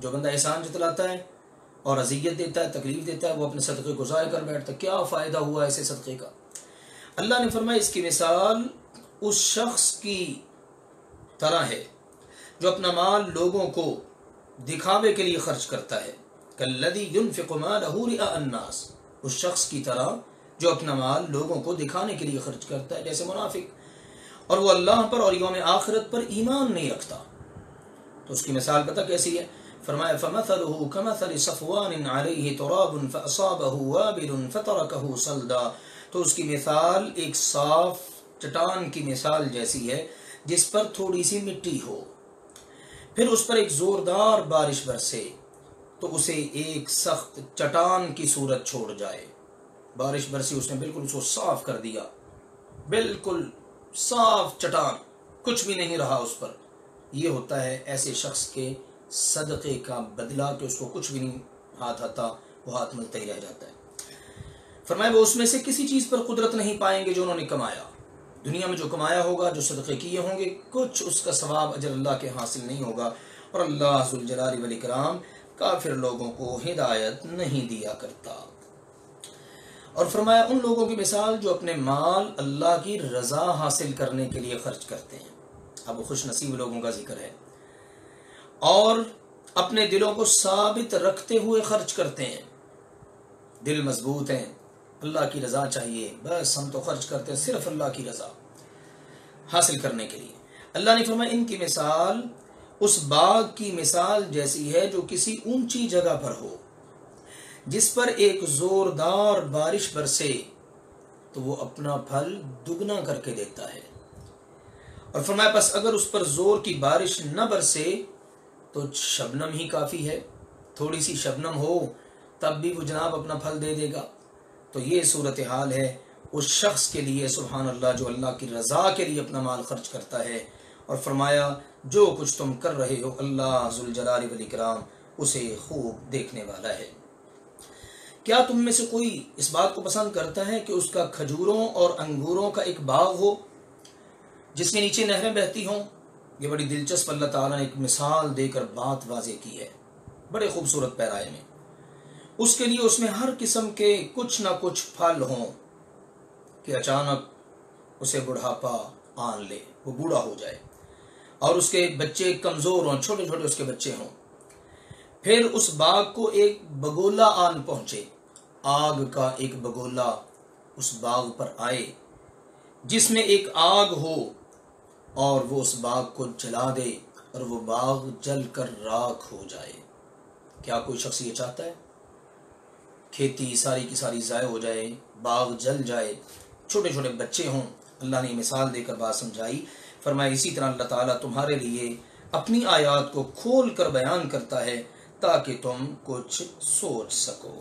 جو بندہ احسان جتلاتا ہے اور اذیت دیتا ہے، تکلیف دیتا ہے، وہ اپنے صدقے کو ضائع کر بیٹھتا ہے، کیا فائدہ ہوا ایسے صدقے کا؟ اللہ نے فرمایا اس کی مثال اس شخص کی طرح ہے جو اپنا مال لوگوں کو دکھاوے کے لیے خرچ کرتا ہے، کالذی ينفق مالہ رئاء الناس، اس شخص کی طرح جو اپنا مال لوگوں کو دکھانے کے لیے خرچ کرتا ہے، جیسے منافق، اور وہ اللہ پر اور یوم آخرت پر ایمان نہیں رکھتا۔ تو اس کی مثال پتہ کیسی ہے؟ فرمایا فَمَثَلُهُ كَمَثَلِ صَفْوَانٍ عَلَيْهِ تُرَابٌ فَأَصَابَهُ وَابِلٌ فَتَرَكَهُ صَلْدًا، تو اس کی مثال ایک صاف چٹان کی مثال جیسی ہے جس پر تھوڑی سی مٹی ہو، پھر اس پر ایک زوردار بارش برسے تو اسے ایک سخت چٹان کی صورت چھوڑ جائے۔ بارش برسی، اس نے بالکل اس کو صاف کر دیا، بالکل صاف چٹان، کچھ بھی نہیں رہا اس پر۔ یہ ہوتا ہے ایسے شخص کے صدقے کا بدلہ کہ اس کو کچھ بھی نہیں ہاتھ آتا، وہ ہاتھ ملتا ہی رہ جاتا ہے۔ فرمایا وہ اس میں سے کسی چیز پر قدرت نہیں پائیں گے جو انہوں نے کمایا، دنیا میں جو کمایا ہوگا، جو صدقے کیے ہوں گے، کچھ اس کا ثواب اجر اللہ کے حاصل نہیں ہوگا، اور اللہ ذوالجلال والاکرام کافر لوگوں کو ہدایت نہیں دیا کرتا۔ اور فرمایا ان لوگوں کی مثال جو اپنے مال اللہ کی رضا حاصل کرنے کے لیے خرچ کرتے ہیں، اب خوش نصیب لوگوں کا ذکر ہے، اور اپنے دلوں کو ثابت رکھتے ہوئے خرچ کرتے ہیں، دل مضبوط ہیں، اللہ کی رضا چاہیے، بس ہم تو خرچ کرتے ہیں صرف اللہ کی رضا حاصل کرنے کے لیے۔ اللہ نے فرمایا ان کی مثال اس باغ کی مثال جیسی ہے جو کسی اونچی جگہ پر ہو، جس پر ایک زوردار بارش برسے تو وہ اپنا پھل دگنا کر کے دیتا ہے، اور فرمایا پس اگر اس پر زور کی بارش نہ برسے تو شبنم ہی کافی ہے، تھوڑی سی شبنم ہو تب بھی وہ جناب اپنا پھل دے دے گا۔ تو یہ صورتحال ہے اس شخص کے لیے، سبحان اللہ، جو اللہ کی رضا کے لیے اپنا مال خرچ کرتا ہے، اور فرمایا جو کچھ تم کر رہے ہو اللہ ذوالجلال والاکرام اسے خوب دیکھنے والا ہے۔ کیا تم میں سے کوئی اس بات کو پسند کرتا ہے کہ اس کا کھجوروں اور انگوروں کا ایک باغ ہو جس کے نیچے نہریں بہتی ہوں؟ یہ بڑی دلچسپ اللہ تعالیٰ نے ایک مثال دے کر بات واضح کی ہے، بڑے خوبصورت پیرائے میں۔ اس کے لیے اس میں ہر قسم کے کچھ نہ کچھ پھل ہوں کہ اچانک اسے بڑھاپا آن لے، وہ بوڑھا ہو جائے، اور اس کے بچے کمزور ہوں، چھوٹے چھوٹے اس کے بچے ہوں، پھر اس باغ کو ایک بگولا آن پہنچے، آگ کا ایک بگولا اس باغ پر آئے جس میں ایک آگ ہو، اور وہ اس باغ کو جلا دے اور وہ باغ جل کر راکھ ہو جائے۔ کیا کوئی شخص یہ چاہتا ہے؟ کھیتی ساری کی ساری ضائع ہو جائے، باغ جل جائے، چھوٹے چھوٹے بچے ہوں۔ اللہ نے مثال دے کر بات سمجھائی، فرمایا اسی طرح اللہ تعالیٰ تمہارے لیے اپنی آیات کو کھول کر بیان کرتا ہے تاکہ تم کچھ سوچ سکو۔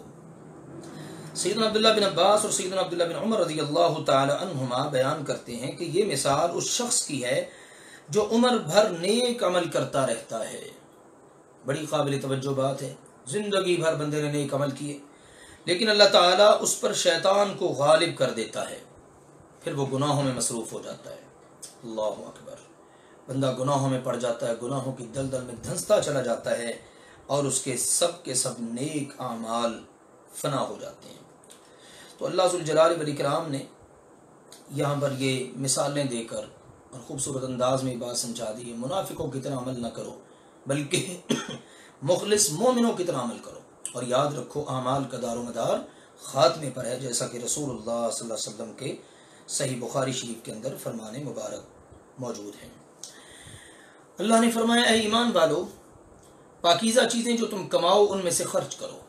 سیدنا عبداللہ بن عباس اور سیدنا عبداللہ بن عمر رضی اللہ تعالی عنہما بیان کرتے ہیں کہ یہ مثال اس شخص کی ہے جو عمر بھر نیک عمل کرتا رہتا ہے۔ بڑی قابل توجہ بات ہے، زندگی بھر بندے نے نیک عمل کیے، لیکن اللہ تعالیٰ اس پر شیطان کو غالب کر دیتا ہے، پھر وہ گناہوں میں مصروف ہو جاتا ہے۔ اللہ اکبر، بندہ گناہوں میں پڑ جاتا ہے، گناہوں کی دلدل میں دھنستا چلا جاتا ہے، اور اس کے سب نیک اعمال فنا ہو جاتے ہیں۔ تو اللہ ذوالجلال والاکرام نے یہاں پر یہ مثالیں دے کر اور خوبصورت انداز میں بات سمجھا دی ہے، منافقوں کی طرح عمل نہ کرو بلکہ مخلص مومنوں کی طرح عمل کرو، اور یاد رکھو اعمال کا دار و مدار خاتمے پر ہے، جیسا کہ رسول اللہ صلی اللہ علیہ وسلم کے صحیح بخاری شریف کے اندر فرمان مبارک موجود ہیں۔ اللہ نے فرمایا اے ایمان والو، پاکیزہ چیزیں جو تم کماؤ ان میں سے خرچ کرو۔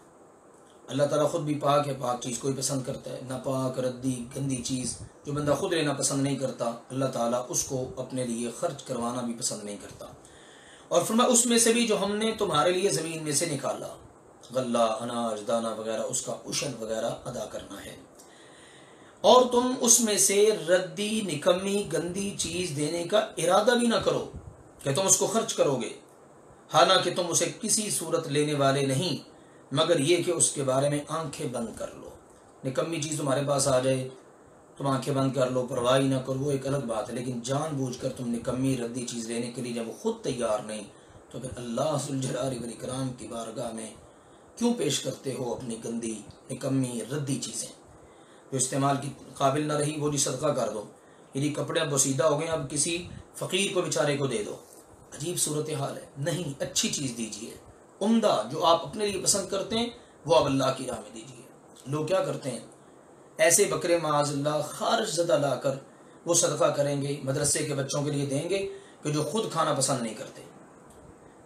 اللہ تعالیٰ خود بھی پاک ہے، پاک چیز کوئی پسند کرتا ہے، ناپاک ردی گندی چیز جو بندہ خود لینا پسند نہیں کرتا، اللہ تعالیٰ اس کو اپنے لیے خرچ کروانا بھی پسند نہیں کرتا۔ اور فرمایا اس میں سے بھی جو ہم نے تمہارے لیے زمین میں سے نکالا، غلہ، اناج، دانہ وغیرہ، اس کا عشر وغیرہ ادا کرنا ہے، اور تم اس میں سے ردی نکمی گندی چیز دینے کا ارادہ بھی نہ کرو کہ تم اس کو خرچ کرو گے، حالانکہ تم اسے کسی صورت لینے والے نہیں مگر یہ کہ اس کے بارے میں آنکھیں بند کر لو۔ نکمی چیز تمہارے پاس آ جائے تم آنکھیں بند کر لو، پرواہ نہ کرو، وہ ایک الگ بات ہے، لیکن جان بوجھ کر تم نکمی ردی چیز لینے کے لیے جب وہ خود تیار نہیں تو پھر اللہ ذوالجلال والاکرام کی بارگاہ میں کیوں پیش کرتے ہو اپنی گندی نکمی ردی چیزیں جو استعمال کی قابل نہ رہی؟ وہ جی صدقہ کر دو، یعنی کپڑے اب بسیدہ ہو گئے، اب کسی فقیر کو بیچارے کو دے دو۔ عجیب صورتحال ہے۔ نہیں، اچھی چیز دیجیے، عمدہ جو آپ اپنے لیے پسند کرتے ہیں وہ آپ اللہ کی راہ میں دیجیے۔ لوگ کیا کرتے ہیں، ایسے بکرے معاذ اللہ خارج زدہ لا کر وہ صدقہ کریں گے، مدرسے کے بچوں کے لیے دیں گے کہ جو خود کھانا پسند نہیں کرتے،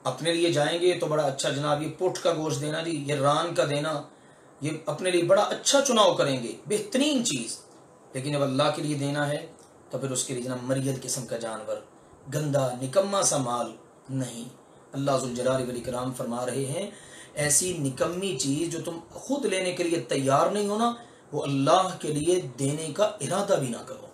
اپنے لیے جائیں گے تو بڑا اچھا جناب یہ پوٹ کا گوشت دینا جی، یہ ران کا دینا، یہ اپنے لیے بڑا اچھا چناؤ کریں گے، بہترین چیز، لیکن جب اللہ کے لیے دینا ہے تو پھر اس کے لیے جناب مریت قسم کا جانور، گندا نکما سا مال نہیں۔ اللہ ذوالجلال والاکرام فرما رہے ہیں ایسی نکمی چیز جو تم خود لینے کے لیے تیار نہیں ہونا، وہ اللہ کے لیے دینے کا ارادہ بھی نہ کرو،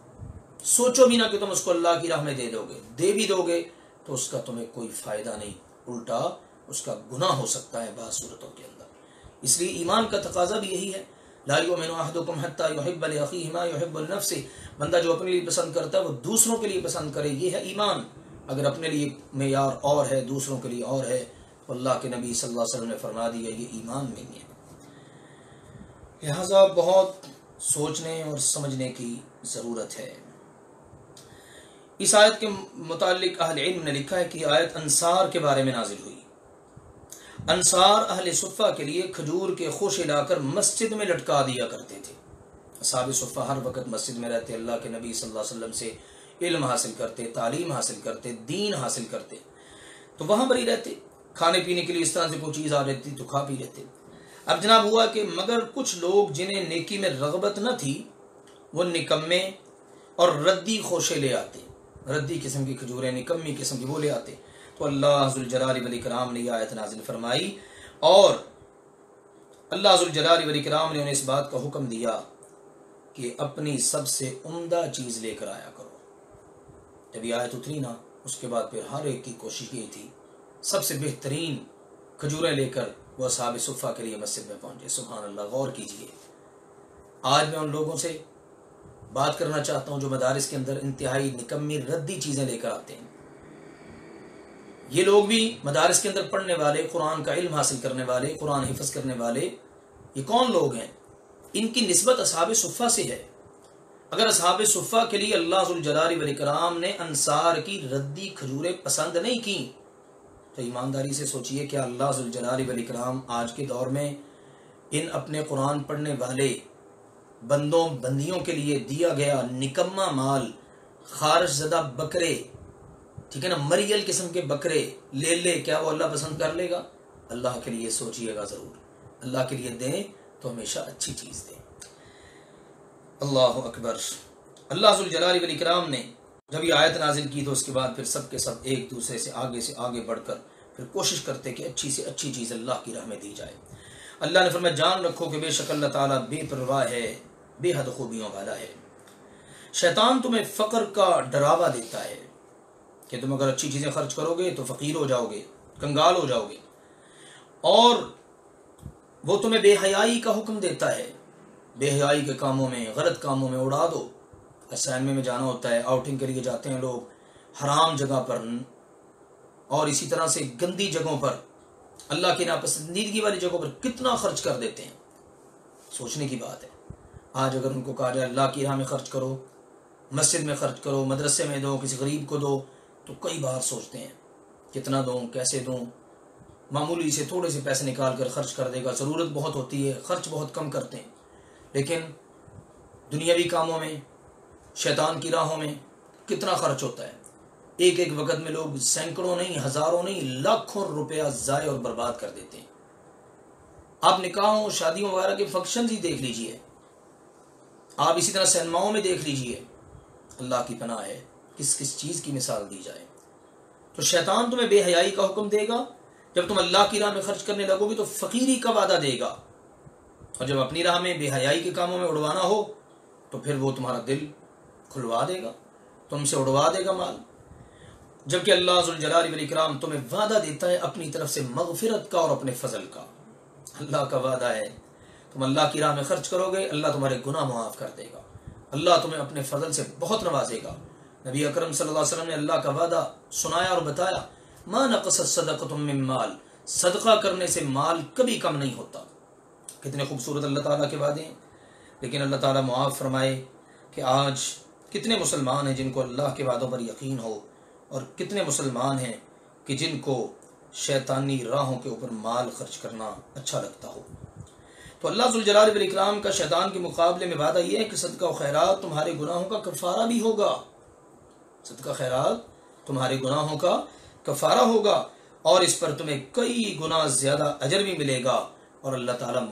سوچو بھی نہ کہ تم اس کو اللہ کی راہ میں دے دو گے، دے بھی دو گے تو اس کا تمہیں کوئی فائدہ نہیں، الٹا اس کا گناہ ہو سکتا ہے بعض صورتوں کے اندر۔ اس لیے ایمان کا تقاضا بھی یہی ہے، لا یؤمن احدکم حتی یحب لاخیہ ما یحب لنفسہ، بندہ جو اپنے لیے پسند کرتا ہے وہ دوسروں کے لیے پسند کرے، یہ ہے ایمان۔ اگر اپنے لیے معیار اور ہے، دوسروں کے لیے اور ہے، تو اللہ کے نبی صلی اللہ علیہ وسلم نے فرما دیا یہ ایمان نہیں ہے۔ لہذا بہت سوچنے اور سمجھنے کی ضرورت ہے۔ اس آیت کے متعلق اہل علم نے لکھا ہے کہ یہ آیت انصار کے بارے میں نازل ہوئی۔ انصار اہل صفہ کے لیے کھجور کے خوشے لا کر مسجد میں لٹکا دیا کرتے تھے۔ اصحاب صفہ ہر وقت مسجد میں رہتے، اللہ کے نبی صلی اللہ علیہ وسلم سے علم حاصل کرتے، تعلیم حاصل کرتے، دین حاصل کرتے، تو وہاں پر ہی رہتے، کھانے پینے کے لیے اس طرح سے کوئی چیز آ جاتی تو کھا پی لیتے۔ اب جناب ہوا کہ مگر کچھ لوگ جنہیں نیکی میں رغبت نہ تھی وہ نکمے اور ردی خوشے لے آتے، ردی قسم کی کھجوریں، نکمی قسم کی وہ لے آتے، تو اللہ ذوالجلال والاکرام نے یہ آیت نازل فرمائی اور اللہ ذوالجلال والاکرام نے انہیں اس بات کا حکم دیا کہ اپنی سب سے عمدہ چیز لے کر آیا کرو۔ جب یہ آیت اتری نا، اس کے بعد پھر ہر ایک کی کوشش یہ تھی سب سے بہترین کھجوریں لے کر وہ اصحاب صفہ کے لیے مسجد میں پہنچے۔ سبحان اللہ، غور کیجئے، آج میں ان لوگوں سے بات کرنا چاہتا ہوں جو مدارس کے اندر انتہائی نکمی ردی چیزیں لے کر آتے ہیں۔ یہ لوگ بھی مدارس کے اندر پڑھنے والے، قرآن کا علم حاصل کرنے والے، قرآن حفظ کرنے والے، یہ کون لوگ ہیں؟ ان کی نسبت اصحاب صفہ سے ہے۔ اگر اصحاب صفہ کے لیے اللہ ذوالجلال والاکرام نے انصار کی ردی کھجوریں پسند نہیں کی تو ایمانداری سے سوچئے کہ اللہ ذوالجلال والاکرام آج کے دور میں ان اپنے قرآن پڑھنے والے بندوں بندیوں کے لیے دیا گیا نکما مال، خارج زدہ بکرے، ٹھیک ہے نا، مریل قسم کے بکرے لے کیا وہ اللہ پسند کر لے گا؟ اللہ کے لیے سوچئے گا ضرور، اللہ کے لیے دیں تو ہمیشہ اچھی چیز دیں۔ اللہ اکبر۔ اللہ ذوالجلال والاکرام نے جب یہ آیت نازل کی تو اس کے بعد پھر سب کے سب ایک دوسرے سے آگے بڑھ کر پھر کوشش کرتے کہ اچھی سے اچھی چیز اللہ کی راہ میں دی جائے۔ اللہ نے فرمایا جان رکھو کہ بے شک اللہ تعالیٰ بے پرواہ ہے، بے حد خوبیوں والا ہے۔ شیطان تمہیں فقر کا ڈراوا دیتا ہے کہ تم اگر اچھی چیزیں خرچ کرو گے تو فقیر ہو جاؤ گے، کنگال ہو جاؤ گے، اور وہ تمہیں بے حیائی کا حکم دیتا ہے، بے حیائی کے کاموں میں، غلط کاموں میں اڑا دو۔ اسائنمنٹ میں جانا ہوتا ہے، آؤٹنگ کے لیے جاتے ہیں لوگ، حرام جگہ پر اور اسی طرح سے گندی جگہوں پر، اللہ کی ناپسندیدگی والی جگہوں پر کتنا خرچ کر دیتے ہیں۔ سوچنے کی بات ہے۔ آج اگر ان کو کہا جائے اللہ کی راہ میں خرچ کرو، مسجد میں خرچ کرو، مدرسے میں دو، کسی غریب کو دو، تو کئی بار سوچتے ہیں کتنا دوں، کیسے دوں، معمولی سے تھوڑے سے پیسے نکال کر خرچ کر دے گا، ضرورت بہت ہوتی ہے، خرچ بہت کم کرتے ہیں، لیکن دنیاوی کاموں میں، شیطان کی راہوں میں کتنا خرچ ہوتا ہے۔ ایک ایک وقت میں لوگ سینکڑوں نہیں، ہزاروں نہیں، لاکھوں روپیہ ضائع اور برباد کر دیتے ہیں۔ آپ نکاحوں، شادیوں وغیرہ کے فنکشنز ہی دیکھ لیجئے، آپ اسی طرح سینماؤں میں دیکھ لیجئے، اللہ کی پناہ ہے کس کس چیز کی مثال دی جائے۔ تو شیطان تمہیں بے حیائی کا حکم دے گا، جب تم اللہ کی راہ میں خرچ کرنے لگو گے تو فقیری کا وعدہ دے گا، اور جب اپنی راہ میں بے حیائی کے کاموں میں اڑوانا ہو تو پھر وہ تمہارا دل کھلوا دے گا، تم سے اڑوا دے گا مال۔ جبکہ اللہ ذوالجلال والاکرام تمہیں وعدہ دیتا ہے اپنی طرف سے مغفرت کا اور اپنے فضل کا۔ اللہ کا وعدہ ہے تم اللہ کی راہ میں خرچ کرو گے، اللہ تمہارے گناہ معاف کر دے گا، اللہ تمہیں اپنے فضل سے بہت نوازے گا۔ نبی اکرم صلی اللہ علیہ وسلم نے اللہ کا وعدہ سنایا اور بتایا، ما نقصت صدقۃ من مال، صدقہ کرنے سے مال کبھی کم نہیں ہوتا۔ کتنے خوبصورت اللہ تعالیٰ کے وعدے ہیں، لیکن اللہ تعالیٰ معاف فرمائے کہ آج کتنے مسلمان ہیں جن کو اللہ کے وعدوں پر یقین ہو، اور کتنے مسلمان ہیں کہ جن کو شیطانی راہوں کے اوپر مال خرچ کرنا اچھا لگتا ہو۔ تو اللہ ذوالجلال والاکرام کا شیطان کے مقابلے میں وعدہ یہ ہے کہ صدقہ و خیرات تمہارے گناہوں کا کفارہ بھی ہوگا، صدقہ خیرات تمہارے گناہوں کا کفارہ ہوگا، اور اس پر تمہیں کئی گنا زیادہ اجر بھی ملے گا، اور اللہ تعالیٰ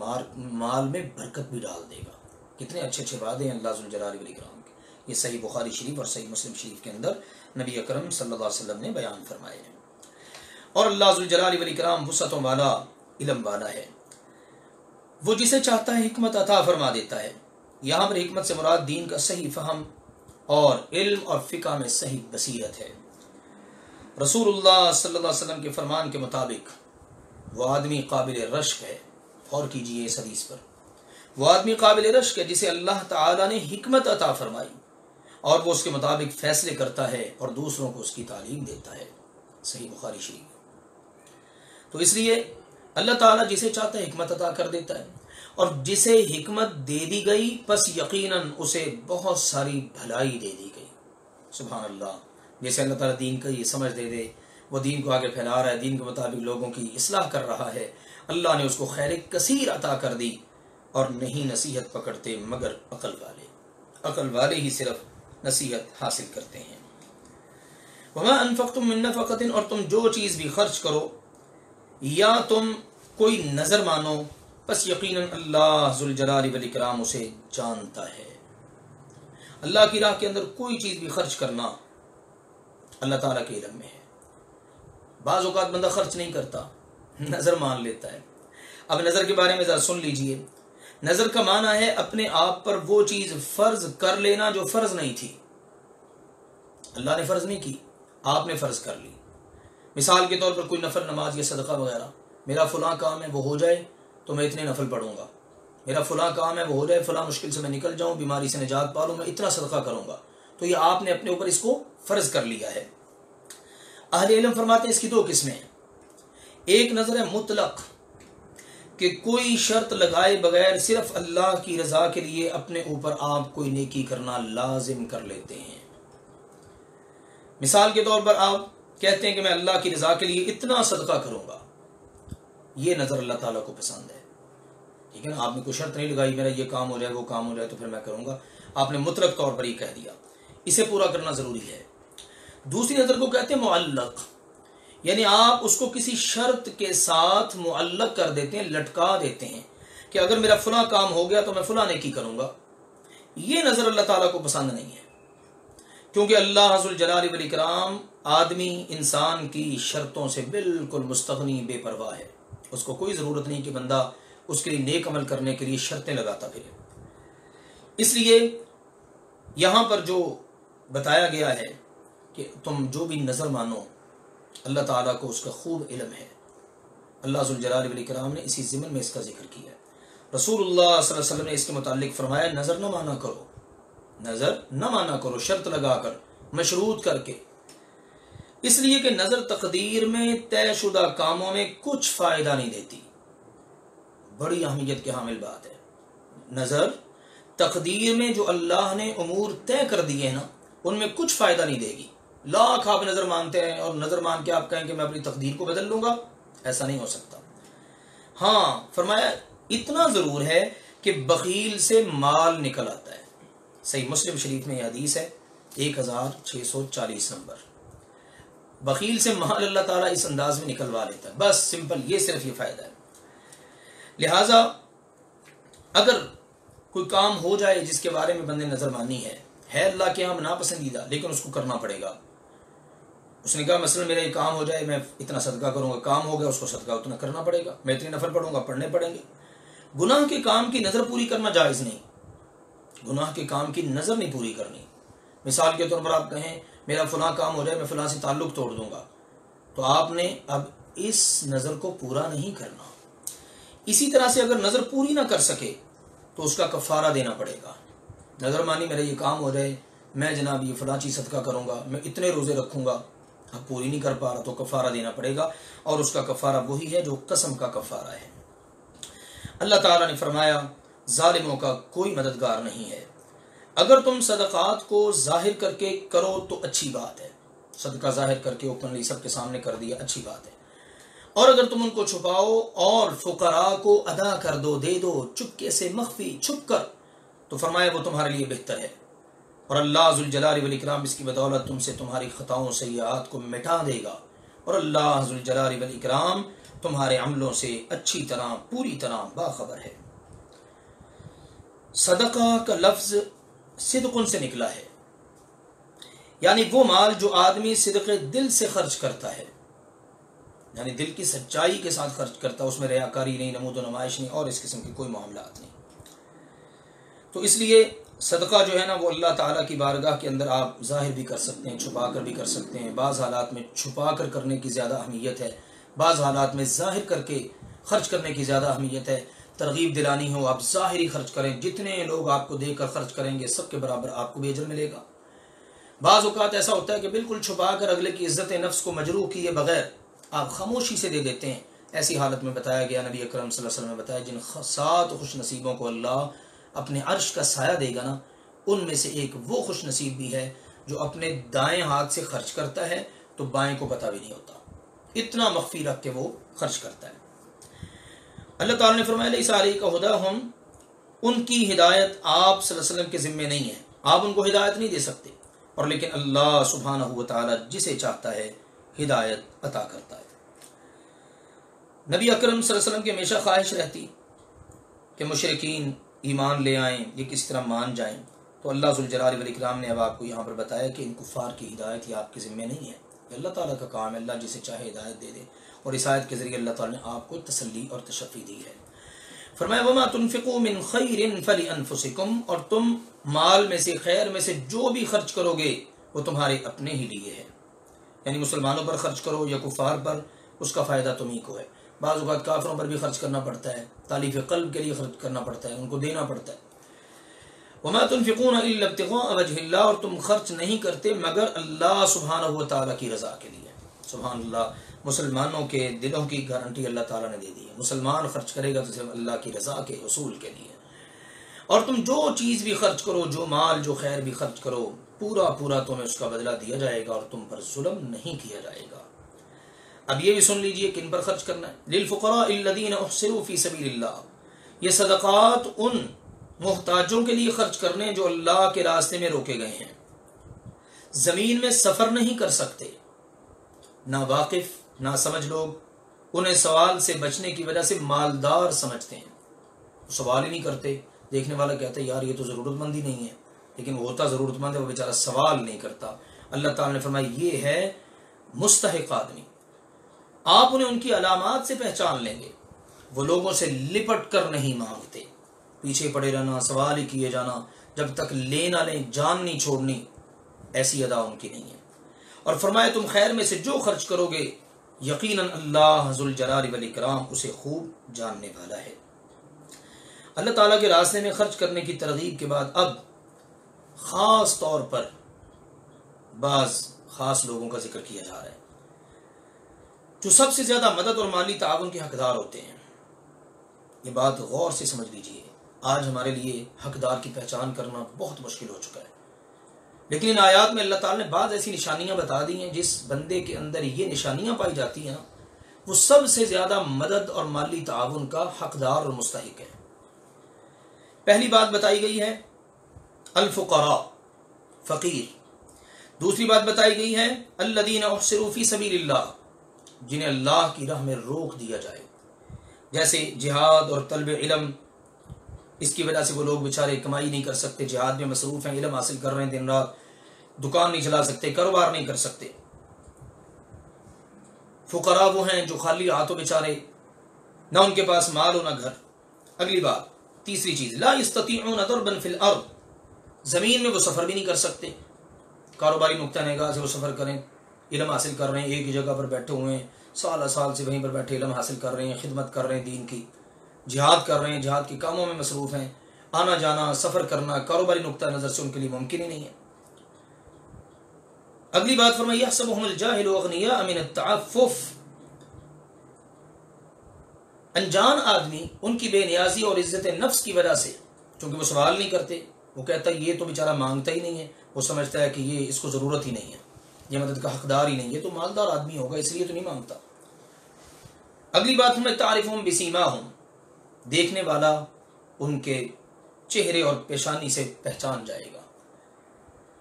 مال میں برکت بھی ڈال دے گا۔ کتنے اچھے اچھے وعدے ہیں اللہ ذوالجلال والاکرام کے، یہ صحیح بخاری شریف اور صحیح مسلم شریف کے اندر نبی اکرم صلی اللہ علیہ وسلم نے بیان فرمائے ہیں۔ اور اللہ ذوالجلال والاکرام وسعتوں والا، علم والا ہے، وہ جسے چاہتا ہے حکمت عطا فرما دیتا ہے۔ یہاں پر حکمت سے مراد دین کا صحیح فہم اور علم اور فقہ میں صحیح بصیرت ہے۔ رسول اللہ صلی اللہ علیہ وسلم کے فرمان کے مطابق وہ آدمی قابل رشک ہے، غور کیجئے اس حدیث پر، وہ آدمی قابل رشک ہے جسے اللہ تعالیٰ نے حکمت عطا فرمائی اور وہ اس کے مطابق فیصلے کرتا ہے اور دوسروں کو اس کی تعلیم دیتا ہے، صحیح بخاری شریف۔ تو اس لیے اللہ تعالیٰ جسے چاہتا ہے حکمت عطا کر دیتا ہے، اور جسے حکمت دے دی گئی پس یقیناً اسے بہت ساری بھلائی دے دی گئی۔ سبحان اللہ، جیسے اللہ تعالیٰ دین کا یہ سمجھ دے دے، وہ دین کو آگے پھیلا رہا ہے، دین کے مطابق لوگوں کی اصلاح کر رہا ہے، اللہ نے اس کو خیر کثیر عطا کر دی۔ اور نہیں نصیحت پکڑتے مگر عقل والے ہی صرف نصیحت حاصل کرتے ہیں۔ وما انفقتم من نفقۃ، اور تم جو چیز بھی خرچ کرو یا تم کوئی نظر مانو، پس یقیناً اللہ ذوالجلال والاکرام اسے جانتا ہے۔ اللہ کی راہ کے اندر کوئی چیز بھی خرچ کرنا اللہ تعالیٰ کے علم میں ہے۔ بعض اوقات بندہ خرچ نہیں کرتا، نظر مان لیتا ہے۔ اب نظر کے بارے میں ذرا سن لیجئے۔ نظر کا معنی ہے اپنے آپ پر وہ چیز فرض کر لینا جو فرض نہیں تھی۔ اللہ نے فرض نہیں کی، آپ نے فرض کر لی۔ مثال کے طور پر کوئی نفل نماز یا صدقہ وغیرہ، میرا فلاں کام ہے وہ ہو جائے تو میں اتنے نفل پڑھوں گا، میرا فلاں کام ہے وہ ہو جائے، فلاں مشکل سے میں نکل جاؤں، بیماری سے نجات پا لوں، میں اتنا صدقہ کروں گا۔ تو یہ آپ نے اپنے اوپر اس کو فرض کر لیا ہے۔ اہل علم فرماتے ہیں اس کی دو قسمیں ہیں۔ ایک نظر ہے مطلق، کہ کوئی شرط لگائے بغیر صرف اللہ کی رضا کے لیے اپنے اوپر آپ کوئی نیکی کرنا لازم کر لیتے ہیں۔ مثال کے طور پر آپ کہتے ہیں کہ میں اللہ کی رضا کے لیے اتنا صدقہ کروں گا، یہ نظر اللہ تعالیٰ کو پسند ہے، ٹھیک ہے نا۔ آپ نے کوئی شرط نہیں لگائی میرا یہ کام ہو جائے وہ کام ہو جائے تو پھر میں کروں گا، آپ نے مطلق طور پر یہ کہہ دیا، اسے پورا کرنا ضروری ہے۔ دوسری نظر کو کہتے ہیں معلق، یعنی آپ اس کو کسی شرط کے ساتھ معلق کر دیتے ہیں، لٹکا دیتے ہیں کہ اگر میرا فلاں کام ہو گیا تو میں فلاں نیکی کروں گا۔ یہ نظر اللہ تعالیٰ کو پسند نہیں ہے، کیونکہ اللہ ذوالجلال والاکرام آدمی انسان کی شرطوں سے بالکل مستغنی، بے پرواہ ہے۔ اس کو کوئی ضرورت نہیں کہ بندہ اس کے لیے نیک عمل کرنے کے لیے شرطیں لگاتا پھرے۔ اس لیے یہاں پر جو بتایا گیا ہے کہ تم جو بھی نظر مانو، اللہ تعالیٰ کو اس کا خوب علم ہے۔ اللہ ذوالجلال والاکرام نے اسی ضمن میں اس کا ذکر کیا ہے۔ رسول اللہ صلی اللہ علیہ وسلم نے اس کے متعلق فرمایا نظر نہ مانا کرو، نظر نہ مانا کرو شرط لگا کر، مشروط کر کے، اس لیے کہ نظر تقدیر میں طے شدہ کاموں میں کچھ فائدہ نہیں دیتی۔ بڑی اہمیت کی حامل بات ہے۔ نظر تقدیر میں جو اللہ نے امور طے کر دیے ہیں نا، ان میں کچھ فائدہ نہیں دے گی۔ لاکھ آپ نظر مانتے ہیں اور نظر مان کے آپ کہیں کہ میں اپنی تقدیر کو بدل لوں گا، ایسا نہیں ہو سکتا۔ ہاں فرمایا اتنا ضرور ہے کہ بخیل سے مال نکل آتا ہے۔ صحیح مسلم شریف میں یہ حدیث ہے 1640 نمبر۔ بخیل سے مال اللہ تعالیٰ اس انداز میں نکلوا لیتا ہے، بس سمپل، یہ صرف یہ فائدہ ہے۔ لہٰذا اگر کوئی کام ہو جائے جس کے بارے میں بندے نظر مانی ہے اللہ کے ہاں ناپسندیدہ، لیکن اس کو کرنا پڑے گا۔ اس نے کہا مثلا میرا یہ کام ہو جائے میں اتنا صدقہ کروں گا، کام ہو گیا اس کو صدقہ اتنا کرنا پڑے گا، میں اتنے نفل پڑھوں گا، پڑھنے پڑیں گے۔ گناہ کے کام کی نظر پوری کرنا جائز نہیں، گناہ کے کام کی نظر نہیں پوری کرنی۔ مثال کے طور پر آپ کہیں میرا فلاں کام ہو جائے میں فلاں سے تعلق توڑ دوں گا، تو آپ نے اب اس نظر کو پورا نہیں کرنا۔ اسی طرح سے اگر نظر پوری نہ کر سکے تو اس کا کفارہ دینا پڑے گا۔ نظر مانی میرا یہ کام ہو جائے میں جناب یہ فلاں چیز صدقہ کروں گا، میں اتنے روزے رکھوں گا، اب پوری نہیں کر پا رہا تو کفارہ دینا پڑے گا، اور اس کا کفارہ وہی ہے جو قسم کا کفارہ ہے۔ اللہ تعالیٰ نے فرمایا ظالموں کا کوئی مددگار نہیں ہے۔ اگر تم صدقات کو ظاہر کر کے کرو تو اچھی بات ہے، صدقہ ظاہر کر کے اوپنلی سب کے سامنے کر دیا، اچھی بات ہے، اور اگر تم ان کو چھپاؤ اور فقراء کو ادا کر دو، دے دو چپکے سے، مخفی چھپ کر، تو فرمایا وہ تمہارے لیے بہتر ہے، اور اللہ ذوالجلال والاکرام اس کی بدولت تم سے تمہاری خطاؤں سیئات کو مٹا دے گا، اور اللہ ذوالجلال والاکرام تمہارے عملوں سے اچھی طرح پوری طرح باخبر ہے۔ صدقہ کا لفظ صدقن سے نکلا ہے، یعنی وہ مال جو آدمی صدق دل سے خرچ کرتا ہے، یعنی دل کی سچائی کے ساتھ خرچ کرتا ہے، اس میں ریاکاری نہیں، نمود و نمائش نہیں، اور اس قسم کے کوئی معاملات نہیں۔ تو اس لیے صدقہ جو ہے نا وہ اللہ تعالیٰ کی بارگاہ کے اندر آپ ظاہر بھی کر سکتے ہیں، چھپا کر بھی کر سکتے ہیں، بعض حالات میں چھپا کر کرنے کی زیادہ اہمیت ہے، بعض حالات میں ظاہر کر کے خرچ کرنے کی زیادہ اہمیت ہے۔ ترغیب دلانی ہو، آپ ظاہری خرچ کریں، جتنے لوگ آپ کو دے کر خرچ کریں گے سب کے برابر آپ کو بھی اجر ملے گا۔ بعض اوقات ایسا ہوتا ہے کہ بالکل چھپا کر اگلے کی عزت نفس کو مجروح کیے بغیر آپ خاموشی سے دے دیتے ہیں، ایسی حالت میں بتایا گیا، نبی اکرم صلی اللہ علیہ وسلم نے بتایا جن 7 خوش نصیبوں کو اللہ اپنے عرش کا سایہ دے گا نا، ان میں سے ایک وہ خوش نصیب بھی ہے جو اپنے دائیں ہاتھ سے خرچ کرتا ہے تو بائیں کو پتہ بھی نہیں ہوتا، اتنا مخفی رکھ کے وہ خرچ کرتا ہے۔ اللہ تعالیٰ نے فرمایا لیس علیک ھداھم، ان کی ہدایت آپ صلی اللہ علیہ وسلم کے ذمے نہیں ہے، آپ ان کو ہدایت نہیں دے سکتے، اور لیکن اللہ سبحانہ و تعالیٰ جسے چاہتا ہے ہدایت عطا کرتا ہے۔ نبی اکرم صلی اللہ علیہ وسلم کی ہمیشہ خواہش رہتی کہ مشرکین ایمان لے آئیں، یہ کس طرح مان جائیں، تو اللہ ذوالجلال والاکرام نے اب آپ کو یہاں پر بتایا کہ ان کفار کی ہدایت یہ آپ کے ذمے نہیں ہے، یہ اللہ تعالیٰ کا کام ہے، اللہ جسے چاہے ہدایت دے دے، اور اس آیت کے ذریعے اللہ تعالیٰ نے آپ کو تسلی اور تشفی دی ہے۔ فرمایا وما تنفقوا من خیر فلانفسکم، اور تم مال میں سے، خیر میں سے جو بھی خرچ کرو گے وہ تمہارے اپنے ہی لیے ہے، یعنی مسلمانوں پر خرچ کرو یا کفار پر، اس کا فائدہ تمہیں کو ہے۔ بعض اوقات کافروں پر بھی خرچ کرنا پڑتا ہے، تالیف قلب کے لیے خرچ کرنا پڑتا ہے، ان کو دینا پڑتا ہے۔ وما تنفقون الا ابتغاء وجه اللہ، اور تم خرچ نہیں کرتے مگر اللہ سبحانہ و تعالیٰ کی رضا کے لیے۔ سبحان اللہ، مسلمانوں کے دلوں کی گارنٹی اللہ تعالیٰ نے دے دی ہے، مسلمان خرچ کرے گا تو صرف اللہ کی رضا کے حصول کے لیے، اور تم جو چیز بھی خرچ کرو، جو مال جو خیر بھی خرچ کرو، پورا پورا تمہیں اس کا بدلہ دیا جائے گا، اور تم پر ظلم نہیں کیا جائے گا۔ اب یہ بھی سن لیجئے کن پر خرچ کرنا ہے، للفقراء الذین احصروا فی سبیل اللہ، یہ صدقات ان محتاجوں کے لیے خرچ کرنے جو اللہ کے راستے میں روکے گئے ہیں، زمین میں سفر نہیں کر سکتے، نہ واقف نہ سمجھ لوگ انہیں سوال سے بچنے کی وجہ سے مالدار سمجھتے ہیں، سوال ہی نہیں کرتے، دیکھنے والا کہتا ہے یار یہ تو ضرورت مند ہی نہیں ہے، لیکن وہ ہوتا ضرورت مند ہے، وہ بیچارہ سوال نہیں کرتا۔ اللہ تعالیٰ نے فرمایا یہ ہے مستحق آدمی، آپ انہیں ان کی علامات سے پہچان لیں گے، وہ لوگوں سے لپٹ کر نہیں مانگتے، پیچھے پڑے رہنا، سوال ہی کیے جانا، جب تک لے نہ لیں جان نہیں چھوڑنی، ایسی ادا ان کی نہیں ہے۔ اور فرمایا تم خیر میں سے جو خرچ کرو گے یقیناً اللہ ذوالجلال والاکرام اسے خوب جاننے والا ہے۔ اللہ تعالیٰ کے راستے میں خرچ کرنے کی ترغیب کے بعد اب خاص طور پر بعض خاص لوگوں کا ذکر کیا جا رہا ہے جو سب سے زیادہ مدد اور مالی تعاون کے حقدار ہوتے ہیں۔ یہ بات غور سے سمجھ لیجئے، آج ہمارے لیے حقدار کی پہچان کرنا بہت مشکل ہو چکا ہے، لیکن ان آیات میں اللہ تعالیٰ نے بعض ایسی نشانیاں بتا دی ہیں، جس بندے کے اندر یہ نشانیاں پائی جاتی ہیں نا، وہ سب سے زیادہ مدد اور مالی تعاون کا حقدار اور مستحق ہے۔ پہلی بات بتائی گئی ہے الفقراء، فقیر۔ دوسری بات بتائی گئی ہے الذین احصروا فی سبیل اللہ، جنہیں اللہ کی راہ میں روک دیا جائے، جیسے جہاد اور طلب علم، اس کی وجہ سے وہ لوگ بیچارے کمائی نہیں کر سکتے، جہاد میں مصروف ہیں، علم حاصل کر رہے ہیں، دن رات دکان نہیں چلا سکتے، کاروبار نہیں کر سکتے۔ فقراء وہ ہیں جو خالی ہاتھوں بیچارے، نہ ان کے پاس مال ہو نہ گھر۔ اگلی بات، تیسری چیز، لا یستطیعون ضربا فی الارض، زمین میں وہ سفر بھی نہیں کر سکتے، کاروباری نقطہ نگاہ سے وہ سفر کریں، علم حاصل کر رہے ہیں، ایک ہی جگہ پر بیٹھے ہوئے ہیں، سال سال سے وہیں پر بیٹھے علم حاصل کر رہے ہیں، خدمت کر رہے ہیں دین کی، جہاد کر رہے ہیں، جہاد کے کاموں میں مصروف ہیں، آنا جانا سفر کرنا کاروباری نقطہ نظر سے ان کے لیے ممکن ہی نہیں ہے۔ اگلی بات فرمائی یحسبهم الجاہل اغنیاء من التعفف، انجان آدمی ان کی بے نیازی اور عزت نفس کی وجہ سے، چونکہ وہ سوال نہیں کرتے، وہ کہتا ہے یہ تو بیچارہ مانگتا ہی نہیں ہے، وہ سمجھتا ہے کہ یہ اس کو ضرورت ہی نہیں ہے، یہ مدد کا حقدار ہی نہیں ہے، تو مالدار آدمی ہوگا اس لیے تو نہیں مانگتا۔ اگلی بات ہمیں تعریفہم بسیماہم، دیکھنے والا ان کے چہرے اور پیشانی سے پہچان جائے گا۔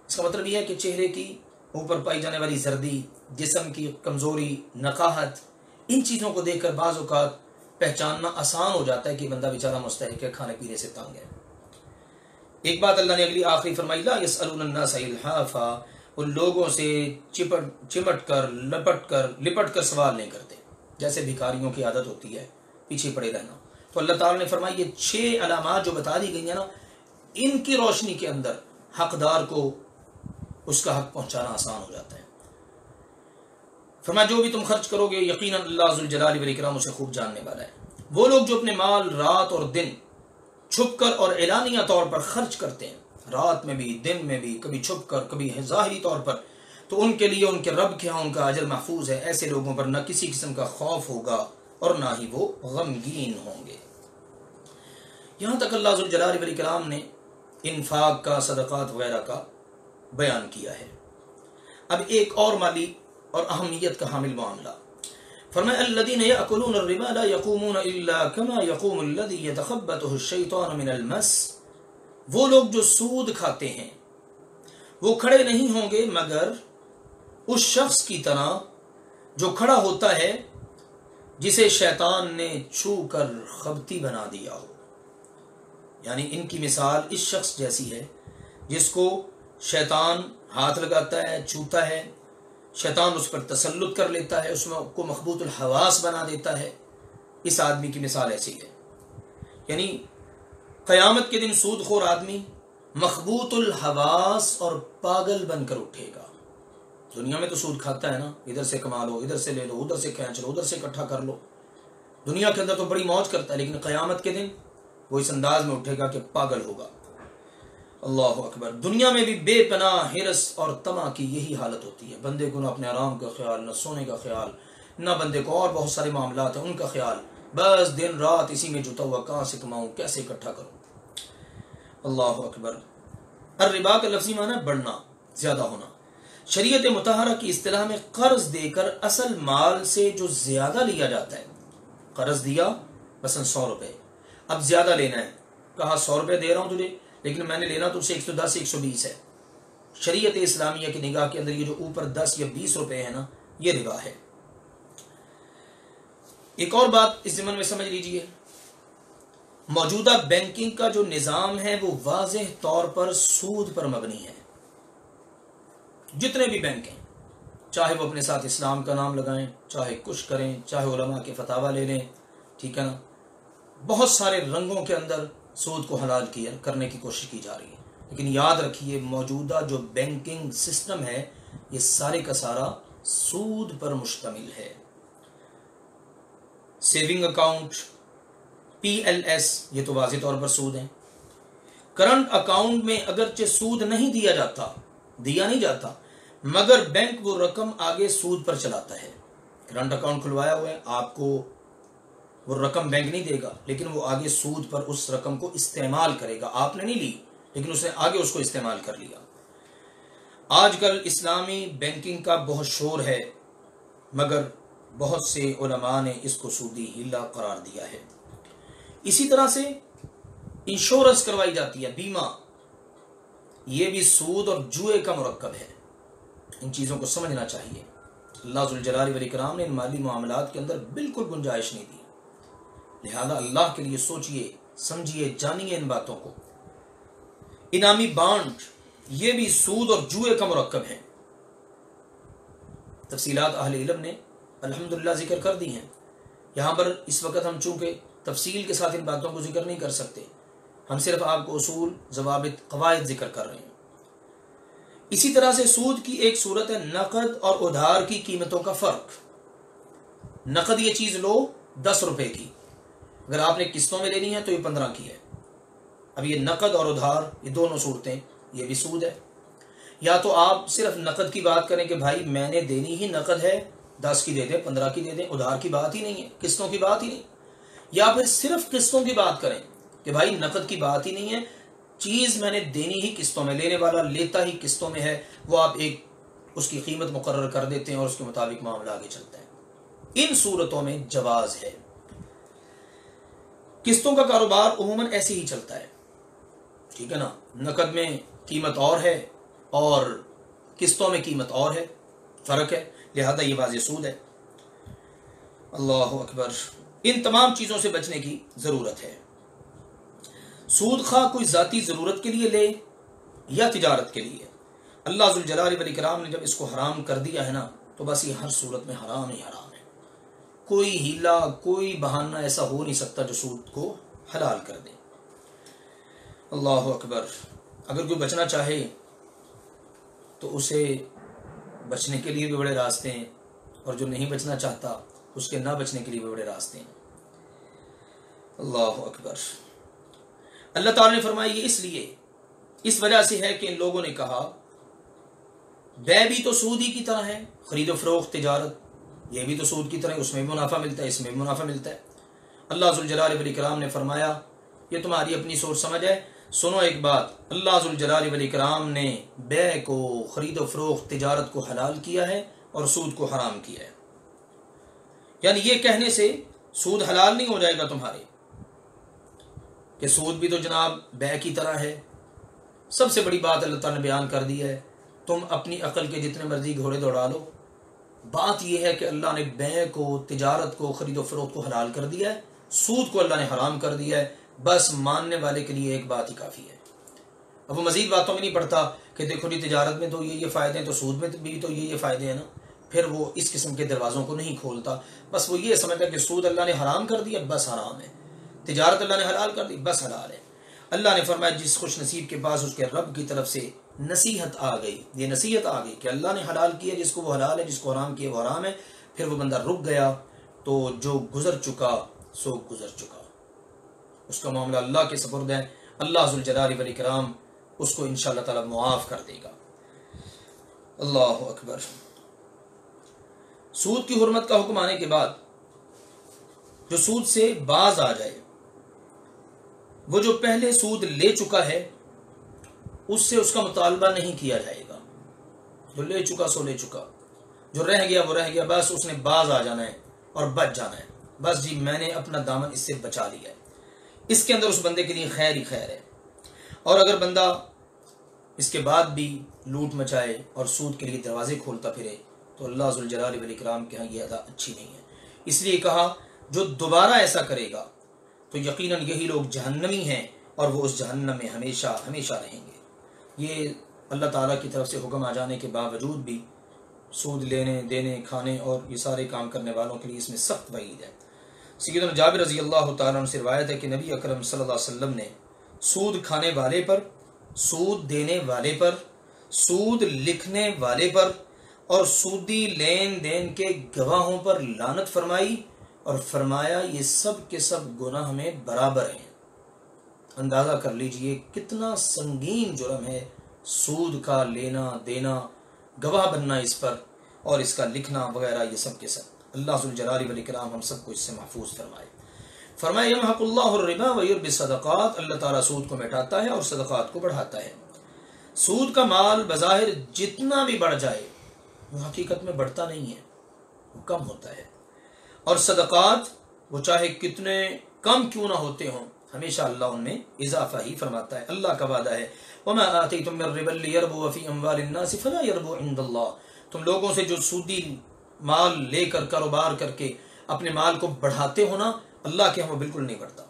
اس کا مطلب یہ ہے کہ چہرے کی اوپر پائی جانے والی زردی، جسم کی کمزوری، نقاہت، ان چیزوں کو دیکھ کر بعض اوقات پہچاننا آسان ہو جاتا ہے کہ بندہ بیچارہ مستحق ہے، کھانے پینے سے تنگ ہے۔ ایک بات اللہ نے اگلی آخری فرمائی، لا یسألون الناس الحافا، ان لوگوں سے چمٹ کر لپٹ کر سوال نہیں کرتے، جیسے بھکاریوں کی عادت ہوتی ہے پیچھے پڑے رہنا۔ تو اللہ تعالیٰ نے فرمایا یہ 6 علامات جو بتا دی گئی ہیں نا، ان کی روشنی کے اندر حقدار کو اس کا حق پہنچانا آسان ہو جاتا ہے۔ فرمایا جو بھی تم خرچ کرو گے یقیناً اللہ ذوالجلال والاکرام اسے خوب جاننے والا ہے۔ وہ لوگ جو اپنے مال رات اور دن چھپ کر اور اعلانیہ طور پر خرچ کرتے ہیں، رات میں بھی دن میں بھی، کبھی چھپ کر کبھی ظاہری طور پر، تو ان کے لیے ان کے رب کے ہاں ان کا اجر محفوظ ہے۔ ایسے لوگوں پر نہ کسی قسم کا خوف ہوگا اور نہ ہی وہ غمگین ہوں گے۔ یہاں تک اللہ ذوالجلال والاکرام نے انفاق کا، صدقات وغیرہ کا بیان کیا ہے۔ اب ایک اور مالی اور اہمیت کا حامل معاملہ، فرمایا الذین یأکلون الربا لا یقومون الا کما یقوم الذی یتخبطہ الشیطان من المس، وہ لوگ جو سود کھاتے ہیں وہ کھڑے نہیں ہوں گے مگر اس شخص کی طرح جو کھڑا ہوتا ہے جسے شیطان نے چھو کر خبتی بنا دیا ہو۔ یعنی ان کی مثال اس شخص جیسی ہے جس کو شیطان ہاتھ لگاتا ہے، چھوتا ہے، شیطان اس پر تسلط کر لیتا ہے، اس میں کو مخبوط الحواس بنا دیتا ہے۔ اس آدمی کی مثال ایسی ہے، یعنی قیامت کے دن سود خور آدمی مخبوط الحواس اور پاگل بن کر اٹھے گا۔ دنیا میں تو سود کھاتا ہے نا، ادھر سے کما لو، ادھر سے لے لو، ادھر سے کھینچ لو، ادھر سے اکٹھا کر لو، دنیا کے اندر تو بڑی موج کرتا ہے، لیکن قیامت کے دن وہ اس انداز میں اٹھے گا کہ پاگل ہوگا۔ اللہ اکبر۔ دنیا میں بھی بے پناہ حرص اور طمع کی یہی حالت ہوتی ہے، بندے کو نہ اپنے آرام کا خیال، نہ سونے کا خیال، نہ بندے کو اور بہت سارے معاملات ہیں ان کا خیال، بس دن رات اسی میں جتا ہوا، کہاں سے کماؤں، کیسے اکٹھا کروں۔ اللہ اکبر۔ الربا کا لفظی معنی بڑھنا، زیادہ ہونا۔ شریعت مطہرہ کی اصطلاح میں قرض دے کر اصل مال سے جو زیادہ لیا جاتا ہے، قرض دیا مثلا 100 روپے، اب زیادہ لینا ہے، کہا 100 روپے دے رہا ہوں تجھے لیکن میں نے لینا تجھ سے 110 120 ہے، شریعت اسلامیہ کی نگاہ کے اندر یہ جو اوپر 10 یا 20 روپے ہے نا، یہ ربا ہے۔ ایک اور بات اس ضمن میں سمجھ لیجئے، موجودہ بینکنگ کا جو نظام ہے وہ واضح طور پر سود پر مبنی ہے۔ جتنے بھی بینک ہیں، چاہے وہ اپنے ساتھ اسلام کا نام لگائیں، چاہے کچھ کریں، چاہے علماء کے فتاوی لے لیں، ٹھیک ہے نا، بہت سارے رنگوں کے اندر سود کو حلال کرنے کی کوشش کی جا رہی ہے، لیکن یاد رکھیے موجودہ جو بینکنگ سسٹم ہے یہ سارے کا سارا سود پر مشتمل ہے۔ سیونگ اکاؤنٹ، PLS، یہ تو واضح طور پر سود ہیں۔ کرنٹ اکاؤنٹ میں اگرچہ سود نہیں دیا جاتا مگر بینک وہ رقم آگے سود پر چلاتا ہے۔ کرنٹ اکاؤنٹ کھلوایا ہوا ہے، آپ کو وہ رقم بینک نہیں دے گا لیکن وہ آگے سود پر اس رقم کو استعمال کرے گا، آپ نے نہیں لی لیکن اس نے آگے اس کو استعمال کر لیا۔ آج کل اسلامی بینکنگ کا بہت شور ہے مگر بہت سے علماء نے اس کو سودی ہیلا قرار دیا ہے۔ اسی طرح سے انشورنس کروائی جاتی ہے، بیمہ، یہ بھی سود اور جوئے کا مرکب ہے۔ ان چیزوں کو سمجھنا چاہیے۔ اللہ ذوالجلال والاکرام نے ان مالی معاملات کے اندر بالکل گنجائش نہیں دی، لہذا اللہ کے لیے سوچئے، سمجھیے، جانیے ان باتوں کو۔ انعامی بانڈ یہ بھی سود اور جوئے کا مرکب ہے۔ تفصیلات اہل علم نے الحمدللہ ذکر کر دی ہیں، یہاں پر اس وقت ہم چونکہ تفصیل کے ساتھ ان باتوں کو ذکر نہیں کر سکتے، ہم صرف آپ کو اصول، ضوابط، قواعد ذکر کر رہے ہیں۔ اسی طرح سے سود کی ایک صورت ہے نقد اور ادھار کی قیمتوں کا فرق۔ نقد یہ چیز لو 10 روپے کی، اگر آپ نے قسطوں میں لینی ہے تو یہ 15 کی ہے۔ اب یہ نقد اور ادھار، یہ دونوں صورتیں، یہ بھی سود ہے۔ یا تو آپ صرف نقد کی بات کریں کہ بھائی میں نے دینی ہی نقد ہے، 10 کی دے دیں، 15 کی دے دیں، ادھار کی بات ہی نہیں ہے، قسطوں کی بات ہی نہیں، یا پھر صرف قسطوں کی بات کریں کہ بھائی نقد کی بات ہی نہیں ہے، چیز میں نے دینی ہی قسطوں میں، لینے والا لیتا ہی قسطوں میں ہے، وہ آپ ایک اس کی قیمت مقرر کر دیتے ہیں اور اس کے مطابق معاملہ آگے چلتا ہے۔ ان صورتوں میں جواز ہے۔ قسطوں کا کاروبار عموماً ایسے ہی چلتا ہے، ٹھیک ہے نا، نقد میں قیمت اور ہے اور قسطوں میں قیمت اور ہے، فرق ہے، لہذا یہ واضح سود ہے۔ اللہ اکبر۔ ان تمام چیزوں سے بچنے کی ضرورت ہے۔ سود خواہ کوئی ذاتی ضرورت کے لیے لے یا تجارت کے لیے، اللہ ذوالجلال والاکرام نے جب اس کو حرام کر دیا ہے نا تو بس یہ ہر صورت میں حرام ہی حرام ہے۔ کوئی ہیلا، کوئی بہانہ ایسا ہو نہیں سکتا جو سود کو حلال کر دے۔ اللہ اکبر۔ اگر کوئی بچنا چاہے تو اسے بچنے کے لیے بھی بڑے راستے ہیں، اور جو نہیں بچنا چاہتا اس کے نہ بچنے کے لیے بھی بڑے راستے ہیں۔ اللہ اکبر۔ اللہ تعالی نے فرمایا یہ اس لیے، اس وجہ سے ہے کہ ان لوگوں نے کہا بے بھی تو سود ہی کی طرح ہے، خرید و فروخت، تجارت، یہ بھی تو سود کی طرح ہے، اس میں بھی منافع ملتا ہے، اس میں بھی منافع ملتا ہے۔ اللہ ذوالجلال والاکرام نے فرمایا یہ تمہاری اپنی سوچ سمجھ ہے، سنو ایک بات، اللہ ذوالجلال والاکرام نے بے کو، خرید و فروخت، تجارت کو حلال کیا ہے اور سود کو حرام کیا ہے۔ یعنی یہ کہنے سے سود حلال نہیں ہو جائے گا تمہارے، کہ سود بھی تو جناب بے کی طرح ہے۔ سب سے بڑی بات اللہ تعالیٰ نے بیان کر دی ہے، تم اپنی عقل کے جتنے مرضی گھوڑے دوڑا لو، بات یہ ہے کہ اللہ نے بے کو، تجارت کو، خرید و فروخت کو حلال کر دیا ہے، سود کو اللہ نے حرام کر دیا ہے، بس ماننے والے کے لیے ایک بات ہی کافی ہے۔ اب وہ مزید باتوں میں نہیں پڑتا کہ دیکھو جی تجارت میں تو یہ فائدے ہیں، تو سود میں بھی تو یہ فائدے ہیں نا، پھر وہ اس قسم کے دروازوں کو نہیں کھولتا، بس وہ یہ سمجھتا کہ سود اللہ نے حرام کر دیا بس حرام ہے، تجارت اللہ نے حلال کر دی بس حلال ہے۔ اللہ نے فرمایا جس خوش نصیب کے پاس اس کے رب کی طرف سے نصیحت آ گئی، یہ نصیحت آ گئی کہ اللہ نے حلال کیا جس کو وہ حلال ہے، جس کو حرام کیا وہ حرام ہے، پھر وہ بندہ رک گیا تو جو گزر چکا سو گزر چکا، اس کا معاملہ اللہ کے سپرد ہے، اللہ ذوالجلال والاکرام اس کو انشاءاللہ تعالی معاف کر دے گا۔ اللہ اکبر۔ سود کی حرمت کا حکم آنے کے بعد جو سود سے باز آ جائے، وہ جو پہلے سود لے چکا ہے اس سے اس کا مطالبہ نہیں کیا جائے گا، جو لے چکا سو لے چکا، جو رہ گیا وہ رہ گیا، بس اس نے باز آ جانا ہے اور بچ جانا ہے، بس جی میں نے اپنا دامن اس سے بچا لیا ہے، اس کے اندر اس بندے کے لیے خیر ہی خیر ہے۔ اور اگر بندہ اس کے بعد بھی لوٹ مچائے اور سود کے لیے دروازے کھولتا پھرے تو اللہ ذوالجلال والاکرام کے ہاں یہ ادا اچھی نہیں ہے، اس لیے کہا جو دوبارہ ایسا کرے گا تو یقیناً یہی لوگ جہنمی ہیں اور وہ اس جہنم میں ہمیشہ ہمیشہ رہیں گے۔ یہ اللہ تعالیٰ کی طرف سے حکم آ جانے کے باوجود بھی سود لینے، دینے، کھانے اور یہ سارے کام کرنے والوں کے لیے اس میں سخت وعید ہے۔ سیدنا جابر رضی اللہ تعالیٰ عنہ سے روایت ہے کہ نبی اکرم صلی اللہ علیہ وسلم نے سود کھانے والے پر، سود دینے والے پر، سود لکھنے والے پر اور سودی لین دین کے گواہوں پر لعنت فرمائی اور فرمایا یہ سب کے سب گناہ میں برابر ہیں۔ اندازہ کر لیجئے کتنا سنگین جرم ہے سود کا لینا دینا، گواہ بننا اس پر اور اس کا لکھنا وغیرہ، یہ سب کے سب۔ اللہ ذوالجلال والاکرام ہم سب کو اس سے محفوظ فرمائے۔ فرمایا یمحق اللہ الربا ویربی الصدقات، اللہ تعالیٰ سود کو مٹاتا ہے اور صدقات کو بڑھاتا ہے۔ سود کا مال بظاہر جتنا بھی بڑھ جائے وہ حقیقت میں بڑھتا نہیں ہے، وہ کم ہوتا ہے، اور صدقات وہ چاہے کتنے کم کیوں نہ ہوتے ہوں ہمیشہ اللہ ان میں اضافہ ہی فرماتا ہے۔ اللہ کا وعدہ ہے وما آتیتم من ربا لیربو فی اموال الناس فلا یربو عند اللہ، تم لوگوں سے جو سودی مال لے کر کاروبار کر کے اپنے مال کو بڑھاتے ہو نا، اللہ کے ہاں وہ بالکل نہیں بڑھتا۔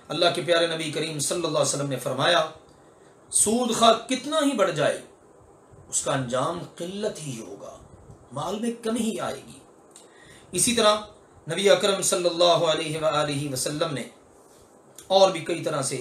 اللہ کے پیارے نبی کریم صلی اللہ علیہ وسلم نے فرمایا سود خواہ کتنا ہی بڑھ جائے اس کا انجام قلت ہی ہوگا، مال میں کمی ہی آئے گی۔ اسی طرح نبی اکرم صلی اللہ علیہ وآلہ وسلم نے اور بھی کئی طرح سے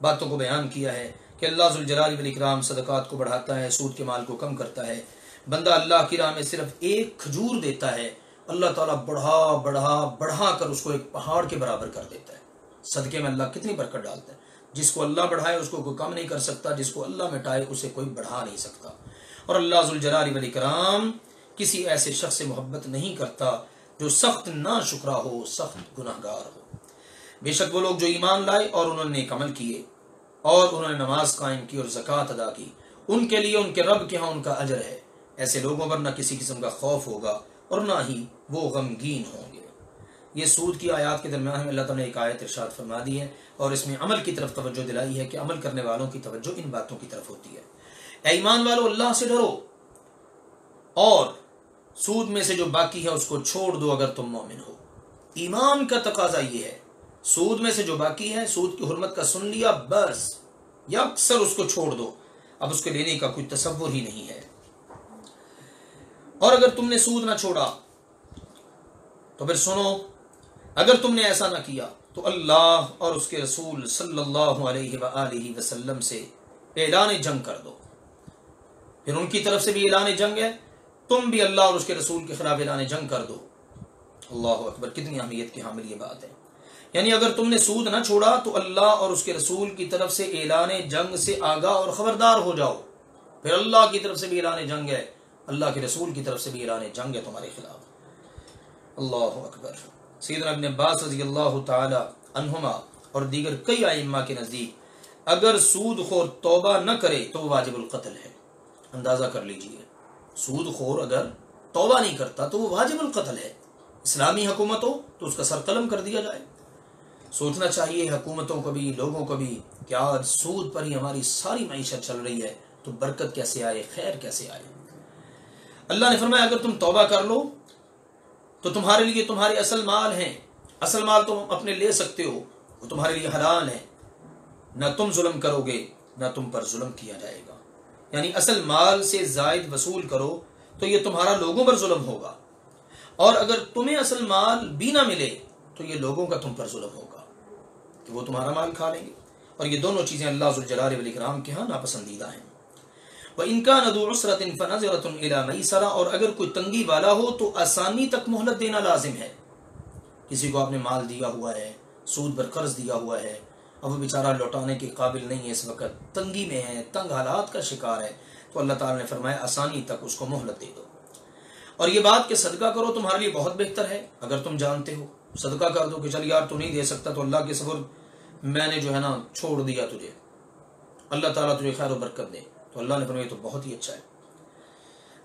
باتوں کو بیان کیا ہے کہ اللہ ذوالجلال والاکرام صدقات کو بڑھاتا ہے، سود کے مال کو کم کرتا ہے۔ بندہ اللہ کی راہ میں صرف ایک کھجور دیتا ہے، اللہ تعالیٰ بڑھا بڑھا بڑھا کر اس کو ایک پہاڑ کے برابر کر دیتا ہے۔ صدقے میں اللہ کتنی برکت ڈالتا ہے۔ جس کو اللہ بڑھائے اس کو کوئی کم نہیں کر سکتا، جس کو اللہ مٹائے اسے کوئی بڑھا نہیں سکتا۔ اور اللہ ذوالجلال والاکرام کسی ایسے شخص سے محبت نہیں کرتا جو سخت ناشکرا ہو، سخت گناہگار ہو۔ بے شک وہ لوگ جو ایمان لائے اور انہوں نے نیک عمل کیے اور انہوں نے نماز قائم کی اور زکوٰۃ ادا کی، ان کے لیے ان کے رب کے ہاں ان کا اجر ہے۔ ایسے لوگوں پر نہ کسی قسم کا خوف ہوگا اور نہ ہی وہ غمگین ہوں گے۔ یہ سود کی آیات کے درمیان میں اللہ تعالیٰ نے ایک آیت ارشاد فرما دی ہے اور اس میں عمل کی طرف توجہ دلائی ہے کہ عمل کرنے والوں کی توجہ ان باتوں کی طرف ہوتی ہے۔ اے ایمان والو، اللہ سے ڈرو اور سود میں سے جو باقی ہے اس کو چھوڑ دو اگر تم مومن ہو۔ ایمان کا تقاضا یہ ہے، سود میں سے جو باقی ہے، سود کی حرمت کا سن لیا، بس یا اکثر اس کو چھوڑ دو، اب اس کے لینے کا کوئی تصور ہی نہیں ہے۔ اور اگر تم نے سود نہ چھوڑا تو پھر سنو، اگر تم نے ایسا نہ کیا تو اللہ اور اس کے رسول صلی اللہ علیہ وآلہ وسلم سے اعلان جنگ کر دو۔ پھر ان کی طرف سے بھی اعلان جنگ ہے، تم بھی اللہ اور اس کے رسول کے خلاف اعلان جنگ کر دو۔ اللہ اکبر، کتنی اہمیت کی حامل یہ بات ہے۔ یعنی اگر تم نے سود نہ چھوڑا تو اللہ اور اس کے رسول کی طرف سے اعلان جنگ سے آگاہ اور خبردار ہو جاؤ۔ پھر اللہ کی طرف سے بھی اعلان جنگ ہے، اللہ کے رسول کی طرف سے بھی اعلان جنگ ہے تمہارے خلاف۔ اللہ اکبر۔ سیدنا ابن عباس رضی اللہ تعالی عنہما اور دیگر کئی ائمہ کے نزدیک اگر سود خور توبہ نہ کرے تو وہ واجب القتل ہے۔ اندازہ کر لیجئے، سود خور اگر توبہ نہیں کرتا تو وہ واجب القتل ہے۔ اسلامی حکومت ہو تو اس کا سر قلم کر دیا جائے۔ سوچنا چاہیے حکومتوں کو بھی، لوگوں کو بھی، کہ آج سود پر ہی ہماری ساری معیشت چل رہی ہے، تو برکت کیسے آئے، خیر کیسے آئے۔ اللہ نے فرمایا اگر تم توبہ کر لو تو تمہارے لیے تمہارے اصل مال ہیں، اصل مال تم اپنے لے سکتے ہو، وہ تمہارے لیے حلال ہے، نہ تم ظلم کرو گے نہ تم پر ظلم کیا جائے گا۔ یعنی اصل مال سے زائد وصول کرو تو یہ تمہارا لوگوں پر ظلم ہوگا، اور اگر تمہیں اصل مال بھی نہ ملے تو یہ لوگوں کا تم پر ظلم ہوگا کہ وہ تمہارا مال کھا لیں گے، اور یہ دونوں چیزیں اللہ ذوالجلال والاکرام کے ہاں ناپسندیدہ ہیں۔ وَإِن كَانَ ذُو عُسْرَةٍ فَنَظِرَةٌ إِلَىٰ مَيْسَرَةٍ، اور اگر کوئی تنگی والا ہو تو آسانی تک مہلت دینا لازم ہے۔ کسی کو آپ نے مال دیا ہوا ہے، سود پر قرض دیا ہوا ہے، اب وہ بیچارہ لوٹانے کے قابل نہیں ہے، اس وقت تنگی میں ہے، تنگ حالات کا شکار ہے، تو اللہ تعالیٰ نے فرمایا آسانی تک اس کو مہلت دے دو۔ اور یہ بات کہ صدقہ کرو تمہارے لیے بہت بہتر ہے، اگر تم جانتے ہو صدقہ کر دو کہ چل یار تو نہیں دے سکتا تو اللہ کے صبر میں نے جو ہے نا چھوڑ دیا تجھے، اللہ تعالیٰ تجھے خیر و برکت دے، تو اللہ نے فرمایا تو بہت ہی اچھا ہے۔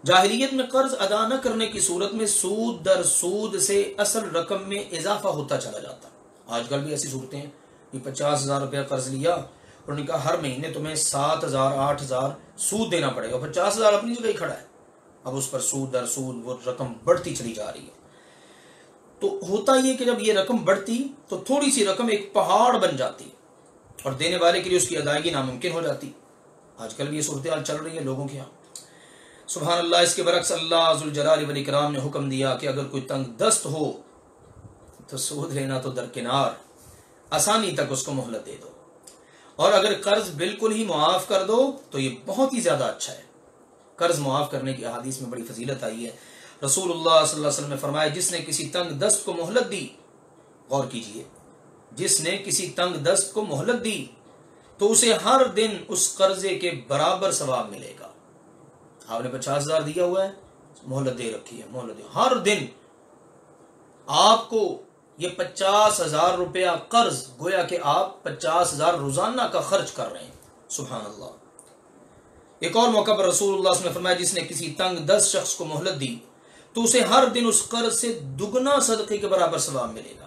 جاہلیت میں قرض ادا نہ کرنے کی صورت میں سود در سود سے اصل رقم میں اضافہ ہوتا چلا جاتا۔ آج کل بھی ایسی صورتیں ہیں کہ 50,000 روپیہ قرض لیا اور انہوں نے کہا ہر مہینے تمہیں 7,000 8,000 سود دینا پڑے گا، 50,000 اپنی جگہ ہی کھڑا ہے، اب اس پر سود در سود وہ رقم بڑھتی چلی جا رہی ہے۔ تو ہوتا یہ کہ جب یہ رقم بڑھتی تو تھوڑی سی رقم ایک پہاڑ بن جاتی اور دینے والے کے لیے اس کی ادائیگی ناممکن ہو جاتی۔ آج کل بھی یہ صورتحال چل رہی ہے لوگوں کے یہاں۔ سبحان اللہ، اس کے برعکس اللہ ذوالجلال والاکرام نے حکم دیا کہ اگر کوئی تنگ دست ہو تو سود لینا تو درکنار، آسانی تک اس کو مہلت دے دو، اور اگر قرض بالکل ہی معاف کر دو تو یہ بہت ہی زیادہ اچھا ہے۔ قرض معاف کرنے کی احادیث میں بڑی فضیلت آئی ہے۔ رسول اللہ صلی اللہ علیہ وسلم نے فرمایا جس نے کسی تنگ دست کو مہلت دی، غور کیجئے، جس نے کسی تنگ دست کو مہلت دی تو اسے ہر دن اس قرضے کے برابر ثواب ملے گا۔ آپ نے 50,000 دیا ہوا ہے، مہلت دے رکھی ہے، مہلت دے، ہر دن آپ کو یہ 50,000 روپیہ قرض، گویا کہ آپ 50,000 روزانہ کا خرچ کر رہے ہیں۔ سبحان اللہ۔ ایک اور موقع پر رسول اللہ صلی اللہ علیہ وسلم نے فرمایا جس نے کسی تنگ دست شخص کو مہلت دی تو اسے ہر دن اس قرض سے دگنا صدقے کے برابر ثواب ملے گا۔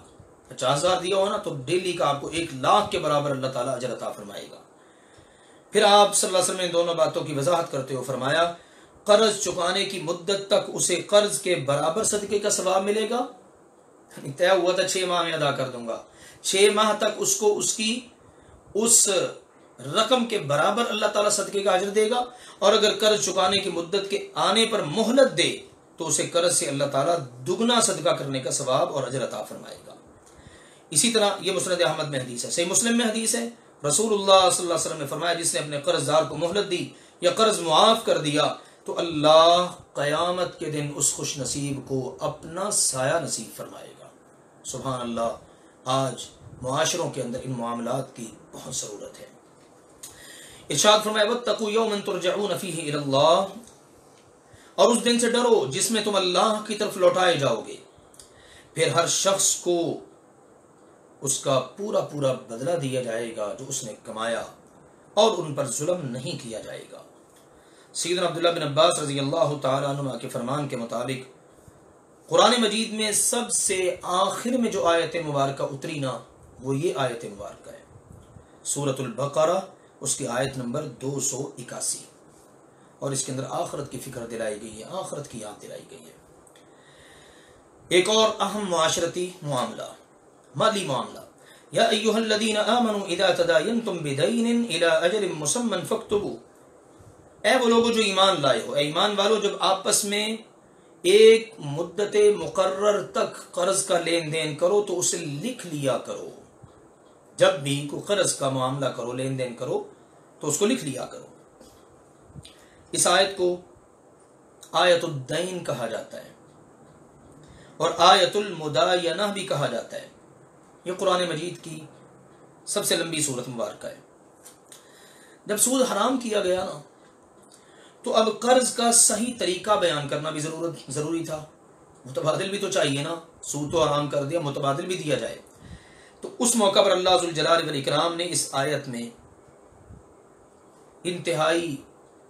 50,000 دیا ہو نا تو ڈیلی کا آپ کو 1,00,000 کے برابر اللہ تعالیٰ اجر عطا فرمائے گا۔ پھر آپ صلی اللہ علیہ وسلم نے دونوں باتوں کی وضاحت کرتے ہوئے فرمایا قرض چکانے کی مدت تک اسے قرض کے برابر صدقے کا ثواب ملے گا، طے ہوا تھا 6 ماہ میں ادا کر دوں گا، 6 ماہ تک اس کو اس کی اس رقم کے برابر اللہ تعالیٰ صدقے کا اجر دے گا، اور اگر قرض چکانے کی مدت کے آنے پر مہلت دے تو اسے قرض سے اللہ تعالیٰ دگنا صدقہ کرنے کا ثواب اور اجر عطا فرمائے گا۔ اسی طرح یہ مسند احمد میں حدیث ہے، صحیح مسلم میں حدیث ہے، رسول اللہ صلی اللہ علیہ وسلم نے فرمایا جس نے اپنے قرض دار کو مہلت دی یا قرض معاف کر دیا تو اللہ قیامت کے دن اس خوش نصیب کو اپنا سایہ نصیب فرمائے گا۔ سبحان اللہ، آج معاشروں کے اندر ان معاملات کی بہت ضرورت ہے۔ ارشاد فرمایا واتقوا یوما ترجعون فیہ الی اللہ، اور اس دن سے ڈرو جس میں تم اللہ کی طرف لوٹائے جاؤ گے، پھر ہر شخص کو اس کا پورا پورا بدلہ دیا جائے گا جو اس نے کمایا، اور ان پر ظلم نہیں کیا جائے گا۔ سیدنا عبداللہ بن عباس رضی اللہ تعالی عنہ کے فرمان کے مطابق قرآن مجید میں سب سے آخر میں جو آیت مبارکہ اتری نا، وہ یہ آیت مبارکہ ہے، سورۃ البقرہ، اس کی آیت نمبر 281، اور اس کے اندر آخرت کی فکر دلائی گئی ہے، آخرت کی یاد دلائی گئی ہے۔ ایک اور اہم معاشرتی معاملہ، مالی معاملہ، یا ایھا الذین آمنوا اذا تداینتم بدین الی اجل مسمی فاکتبوا، اے وہ لوگوں جو ایمان لائے ہو، اے ایمان والو، جب آپس میں ایک مدت مقرر تک قرض کا لین دین کرو تو اسے لکھ لیا کرو۔ جب بھی کوئی قرض کا معاملہ کرو، لین دین کرو، تو اس کو لکھ لیا کرو۔ اس آیت کو آیت الدین کہا جاتا ہے اور آیت المداینہ بھی کہا جاتا ہے۔ یہ قرآن مجید کی سب سے لمبی سورت مبارکہ ہے۔ جب سود حرام کیا گیا نا، تو اب قرض کا صحیح طریقہ بیان کرنا بھی ضروری تھا، متبادل بھی تو چاہیے نا، سود تو حرام کر دیا، متبادل بھی دیا جائے۔ تو اس موقع پر اللہ ذوالجلال والاکرام نے اس آیت میں انتہائی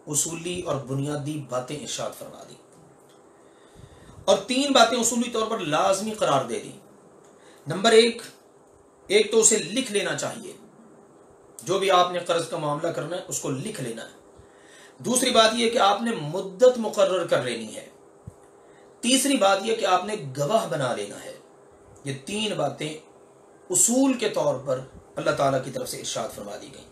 اصولی اور بنیادی باتیں ارشاد فرما دی، اور 3 باتیں اصولی طور پر لازمی قرار دے دی۔ نمبر 1 تو اسے لکھ لینا چاہیے، جو بھی آپ نے قرض کا معاملہ کرنا ہے اس کو لکھ لینا ہے۔ دوسری بات یہ کہ آپ نے مدت مقرر کر لینی ہے۔ تیسری بات یہ کہ آپ نے گواہ بنا لینا ہے۔ یہ 3 باتیں اصول کے طور پر اللہ تعالیٰ کی طرف سے ارشاد فرما دی گئی۔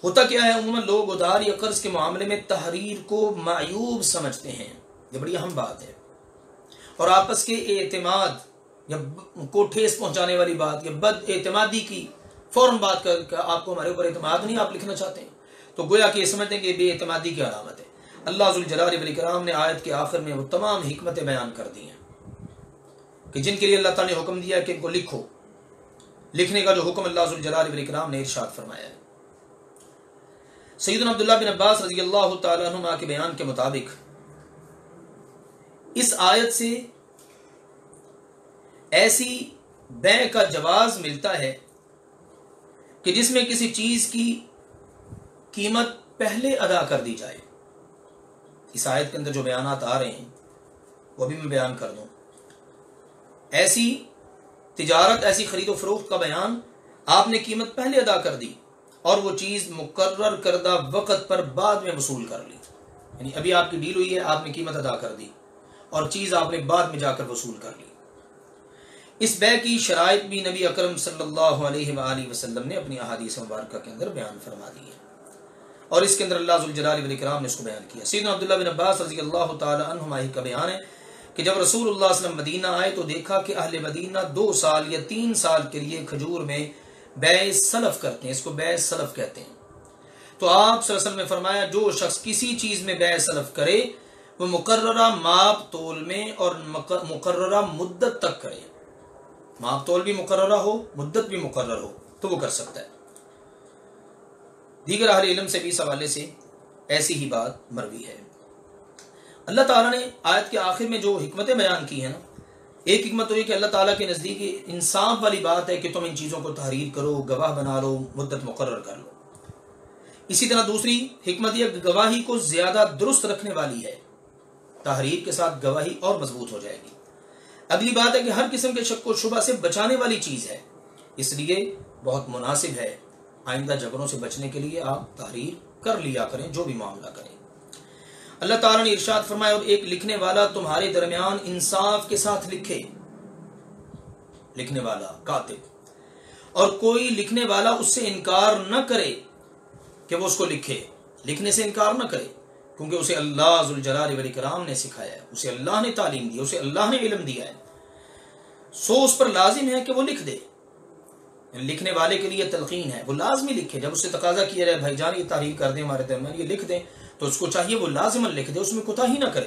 ہوتا کیا ہے، عموماً لوگ ادھار یا قرض کے معاملے میں تحریر کو معیوب سمجھتے ہیں، یہ بڑی اہم بات ہے، اور آپس کے اعتماد یا کو ٹھیس پہنچانے والی بات یا بد اعتمادی کی فوراً بات کر کے آپ کو ہمارے اوپر اعتماد نہیں، آپ لکھنا چاہتے ہیں، تو گویا کہ یہ سمجھتے ہیں کہ بے اعتمادی کی علامت ہے۔ اللہ ذوالجلال والاکرام نے آیت کے آخر میں وہ تمام حکمتیں بیان کر دی ہیں کہ جن کے لیے اللہ تعالیٰ نے حکم دیا کہ ان کو لکھو۔ لکھنے کا جو حکم اللہ ذوالجلال والاکرام نے ارشاد فرمایا ہے۔ سیدنا عبداللہ بن عباس رضی اللہ تعالی عنہما کے بیان کے مطابق اس آیت سے ایسی بیع کا جواز ملتا ہے کہ جس میں کسی چیز کی قیمت پہلے ادا کر دی جائے۔ اس آیت کے اندر جو بیانات آ رہے ہیں وہ بھی میں بیان کر دوں۔ ایسی تجارت، ایسی خرید و فروخت کا بیان، آپ نے قیمت پہلے ادا کر دی اور وہ چیز مقرر کردہ وقت پر بعد میں وصول کر لی، یعنی ابھی آپ کی ڈیل ہوئی ہے، آپ نے قیمت ادا کر دی اور چیز آپ نے بعد میں جا کر وصول کر لی۔ اس بیع کی شرائط بھی نبی اکرم صلی اللہ علیہ وآلہ وسلم نے اپنی احادیث مبارکہ کے اندر بیان فرما دی ہے، اور اس کے اندر اللہ ذوالجلال والاکرام نے اس کو بیان کیا۔ سیدنا عبداللہ بن عباس رضی اللہ تعالی عنہما کا بیان ہے کہ جب رسول اللہ صلی اللہ علیہ وسلم مدینہ آئے تو دیکھا کہ اہل مدینہ 2 سال یا 3 سال کے لیے کھجور میں بیع سلف کرتے ہیں، اس کو بیع سلف کہتے ہیں۔ تو آپ صلی اللہ علیہ وسلم نے فرمایا جو شخص کسی چیز میں بیع سلف کرے وہ مقررہ ماپ تول میں اور مقررہ مدت تک کرے، ماپ تول بھی مقررہ ہو، مدت بھی مقرر ہو تو وہ کر سکتا ہے۔ دیگر اہل علم سے بھی اس حوالے سے ایسی ہی بات مروی ہے۔ اللہ تعالیٰ نے آیت کے آخر میں جو حکمتیں بیان کی ہیں نا، ایک حکمت تو یہ کہ اللہ تعالیٰ کے نزدیک انصاف والی بات ہے کہ تم ان چیزوں کو تحریر کرو، گواہ بنا لو، مدت مقرر کر لو۔ اسی طرح دوسری حکمت یہ کہ گواہی کو زیادہ درست رکھنے والی ہے، تحریر کے ساتھ گواہی اور مضبوط ہو جائے گی۔ اگلی بات ہے کہ ہر قسم کے شک و شبہ سے بچانے والی چیز ہے، اس لیے بہت مناسب ہے آئندہ جھگڑوں سے بچنے کے لیے آپ تحریر کر لیا کریں جو بھی معاملہ کریں۔ اللہ تعالیٰ نے ارشاد فرمایا اور ایک لکھنے والا تمہارے درمیان انصاف کے ساتھ لکھے، لکھنے والا کاتب، اور کوئی لکھنے والا اس سے انکار نہ کرے کہ وہ اس کو لکھے، لکھنے سے انکار نہ کرے، کیونکہ اسے اللہ ذوالجلال والاکرام نے سکھایا ہے، اسے اللہ نے تعلیم دی، اسے اللہ نے علم دیا ہے، سو اس پر لازم ہے کہ وہ لکھ دے۔ لکھنے والے کے لیے تلقین ہے، وہ لازمی لکھے۔ جب اس سے تقاضا کیا جائے بھائی جان یہ تحریر کر دیں ہمارے درمیان، یہ لکھ دیں، تو اس کو چاہیے وہ لازماً لکھ دے، اس میں کوتاہی نہ کرے۔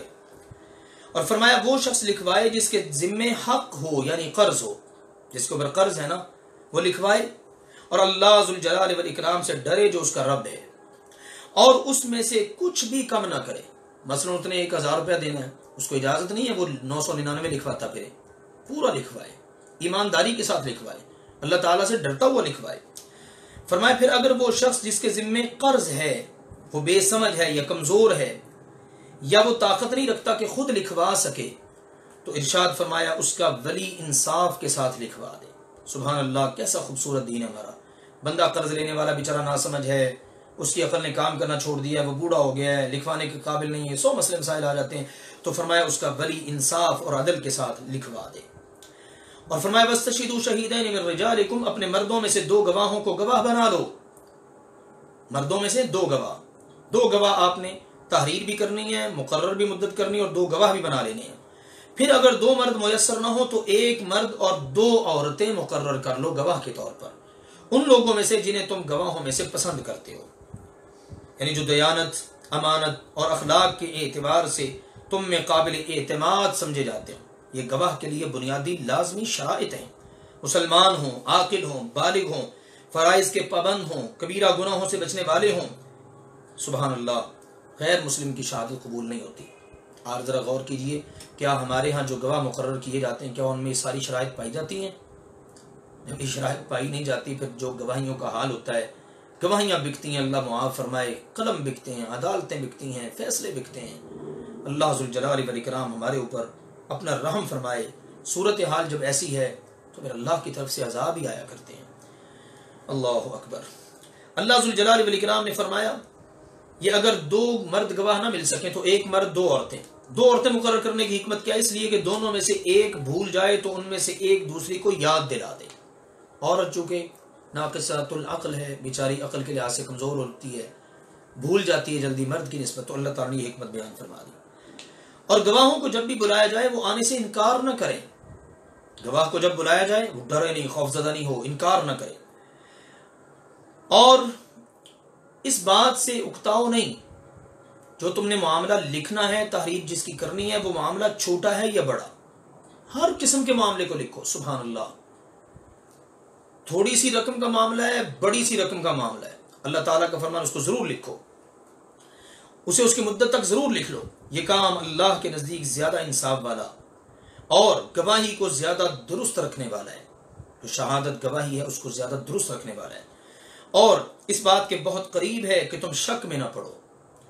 اور فرمایا وہ شخص لکھوائے جس کے ذمے حق ہو، یعنی قرض ہو، جس کے اوپر قرض ہے نا، وہ لکھوائے، اور اللہ ذوالجلال والاکرام سے ڈرے جو اس کا رب ہے، اور اس میں سے کچھ بھی کم نہ کرے۔ مثلا اس نے 1000 روپیہ دینا ہے، اس کو اجازت نہیں ہے وہ 999 لکھواتا پھرے، پورا لکھوائے، ایمانداری کے ساتھ لکھوائے، اللہ تعالیٰ سے ڈرتا ہوا لکھوائے۔ فرمایا پھر اگر وہ شخص جس کے ذمے قرض ہے وہ بے سمجھ ہے یا کمزور ہے یا وہ طاقت نہیں رکھتا کہ خود لکھوا سکے، تو ارشاد فرمایا اس کا ولی انصاف کے ساتھ لکھوا دے۔ سبحان اللہ، کیسا خوبصورت دین ہے ہمارا۔ بندہ قرض لینے والا بیچارہ ناسمجھ ہے، اس کی عقل نے کام کرنا چھوڑ دیا ہے، وہ بوڑھا ہو گیا ہے، لکھوانے کے قابل نہیں ہے، 100 مسئلے مسائل آ جاتے ہیں، تو فرمایا اس کا ولی انصاف اور عدل کے ساتھ لکھوا دے۔ اور فرمایا وَاسْتَشْهِدُوا شَهِيدَيْنِ مِن رِجَالِكُمْ، اپنے مردوں میں سے 2 گواہوں کو گواہ بنا لو۔ مردوں میں سے 2 گواہ، 2 گواہ آپ نے تحریر بھی کرنی ہے، مقرر بھی مدت کرنی ہے، اور 2 گواہ بھی بنا لینے ہیں۔ پھر اگر 2 مرد میسر نہ ہو تو 1 مرد اور 2 عورتیں مقرر کر لو گواہ کے طور پر، ان لوگوں میں سے جنہیں تم گواہوں میں سے پسند کرتے ہو، یعنی جو دیانت، امانت اور اخلاق کے اعتبار سے تم میں قابل اعتماد سمجھے جاتے ہو۔ یہ گواہ کے لیے بنیادی لازمی شرائط ہیں، مسلمان ہوں، عاقل ہوں، بالغ ہوں، فرائض کے پابند ہوں، کبیرہ گناہوں سے بچنے والے ہوں۔ سبحان اللہ، غیر مسلم کی شہادت قبول نہیں ہوتی۔ آپ ذرا غور کیجئے، کیا ہمارے ہاں جو گواہ مقرر کیے جاتے ہیں کیا ان میں ساری شرائط پائی جاتی ہیں؟ جب یہ شرائط پائی نہیں جاتی پھر جو گواہیوں کا حال ہوتا ہے، گواہیاں بکتی ہیں، اللہ معاف فرمائے، قلم بکتے ہیں، عدالتیں بکتی ہیں، فیصلے بکتے ہیں۔ اللہ ذوالجلال والاکرام ہمارے اوپر اپنا رحم فرمائے۔ صورتحال جب ایسی ہے تو پھر اللہ کی طرف سے عذاب ہی آیا کرتے ہیں۔ اللہ اکبر۔ اللہ ذوالجلال والاکرام نے فرمایا یہ اگر 2 مرد گواہ نہ مل سکیں تو 1 مرد 2 عورتیں۔ 2 عورتیں مقرر کرنے کی حکمت کیا ہے؟ اس لیے کہ دونوں میں سے ایک بھول جائے تو ان میں سے ایک دوسری کو یاد دلا دے۔ عورت چونکہ ناقصۃ العقل ہے، بیچاری عقل کے لحاظ سے کمزور ہوتی ہے، بھول جاتی ہے جلدی مرد کی نسبت، تو اللہ تعالیٰ نے یہ حکمت بیان فرما دی۔ اور گواہوں کو جب بھی بلایا جائے وہ آنے سے انکار نہ کریں۔ گواہ کو جب بلایا جائے وہ ڈرے نہیں، خوفزدہ نہیں ہو، انکار نہ کرے، اور اس بات سے اکتاؤ نہیں جو تم نے معاملہ لکھنا ہے، تحریر جس کی کرنی ہے، وہ معاملہ چھوٹا ہے یا بڑا، ہر قسم کے معاملے کو لکھو۔ سبحان اللہ، تھوڑی سی رقم کا معاملہ ہے، بڑی سی رقم کا معاملہ ہے، اللہ تعالیٰ کا فرمان، اس کو ضرور لکھو، اسے اس کی مدت تک ضرور لکھ لو۔ یہ کام اللہ کے نزدیک زیادہ انصاف والا اور گواہی کو زیادہ درست رکھنے والا ہے۔ جو شہادت گواہی ہے اس کو زیادہ درست رکھنے والا ہے، اور اس بات کے بہت قریب ہے کہ تم شک میں نہ پڑو،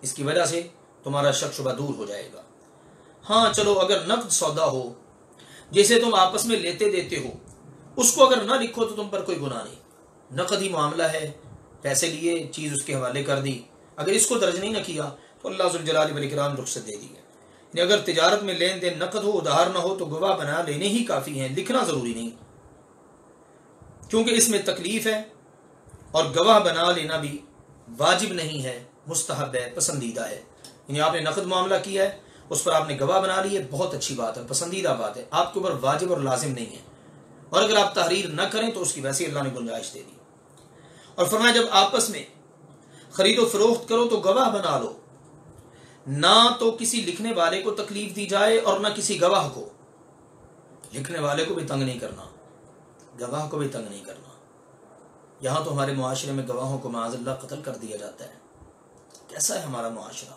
اس کی وجہ سے تمہارا شک شبہ دور ہو جائے گا۔ ہاں چلو، اگر نقد سودا ہو جیسے تم آپس میں لیتے دیتے ہو، اس کو اگر نہ لکھو تو تم پر کوئی گناہ نہیں، نقد ہی معاملہ ہے، پیسے لیے، چیز اس کے حوالے کر دی، اگر اس کو درج نہیں نہ کیا تو اللہ ذوالجلال والاکرام رخصت دے دی ہے۔ یعنی اگر تجارت میں لین دین نقد ہو، ادھار نہ ہو، تو گواہ بنا لینے ہی کافی ہیں، لکھنا ضروری نہیں، کیونکہ اس میں تکلیف ہے، اور گواہ بنا لینا بھی واجب نہیں ہے، مستحب ہے، پسندیدہ ہے۔ یعنی آپ نے نقد معاملہ کیا ہے، اس پر آپ نے گواہ بنا لی ہے، بہت اچھی بات ہے، پسندیدہ بات ہے، آپ کے اوپر واجب اور لازم نہیں ہے، اور اگر آپ تحریر نہ کریں تو اس کی ویسے اللہ نے گنجائش دے دی۔ اور فرمایا جب آپس میں خرید و فروخت کرو تو گواہ بنا لو، نہ تو کسی لکھنے والے کو تکلیف دی جائے اور نہ کسی گواہ کو، لکھنے والے کو بھی تنگ نہیں کرنا، گواہ کو بھی تنگ نہیں کرنا۔ یہاں تو ہمارے معاشرے میں گواہوں کو معاذ اللہ قتل کر دیا جاتا ہے۔ کیسا ہے ہمارا معاشرہ؟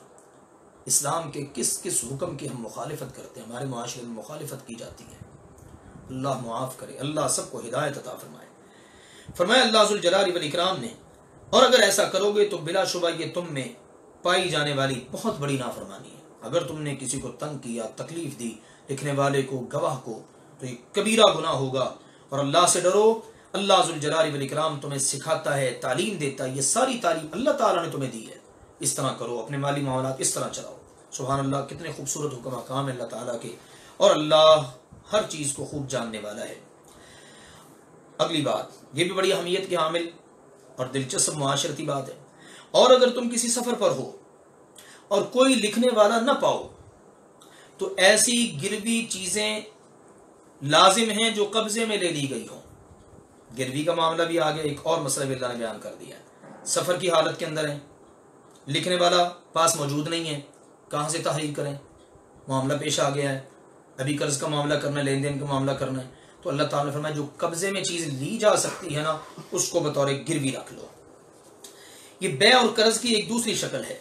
اسلام کے کس کس حکم کی ہم مخالفت کرتے ہیں، ہمارے معاشرے میں مخالفت کی جاتی ہے۔ اللہ معاف کرے، اللہ سب کو ہدایت عطا فرمائے۔ فرمایا اللہ ذوالجلال والاکرام نے، اور اگر ایسا کرو گے تو بلا شبہ یہ تم میں پائی جانے والی بہت بڑی نافرمانی ہے۔ اگر تم نے کسی کو تنگ کیا، تکلیف دی، لکھنے والے کو، گواہ کو، تو یہ کبیرہ گناہ ہوگا، اور اللہ سے ڈرو۔ اللہ ذوالجلال والاکرام تمہیں سکھاتا ہے، تعلیم دیتا ہے، یہ ساری تعلیم اللہ تعالیٰ نے تمہیں دی ہے، اس طرح کرو، اپنے مالی معاملات اس طرح چلاؤ۔ سبحان اللہ، کتنے خوبصورت حکم احکام ہیں اللہ تعالیٰ کے، اور اللہ ہر چیز کو خوب جاننے والا ہے۔ اگلی بات، یہ بھی بڑی اہمیت کی حامل اور دلچسپ معاشرتی بات ہے، اور اگر تم کسی سفر پر ہو اور کوئی لکھنے والا نہ پاؤ تو ایسی گروی چیزیں لازم ہیں جو قبضے میں لے لی گئی ہوں۔ گروی کا معاملہ بھی آگے ایک اور مسئلہ بھی اللہ نے بیان کر دیا ہے۔ سفر کی حالت کے اندر ہے، لکھنے والا پاس موجود نہیں ہے، کہاں سے تحریر کریں، معاملہ پیش آ گیا ہے، ابھی قرض کا معاملہ کرنا ہے، لین دین کا معاملہ کرنا ہے، تو اللہ تعالیٰ نے فرمایا جو قبضے میں چیز لی جا سکتی ہے نا اس کو بطور گروی رکھ لو۔ یہ بیع اور قرض کی ایک دوسری شکل ہے،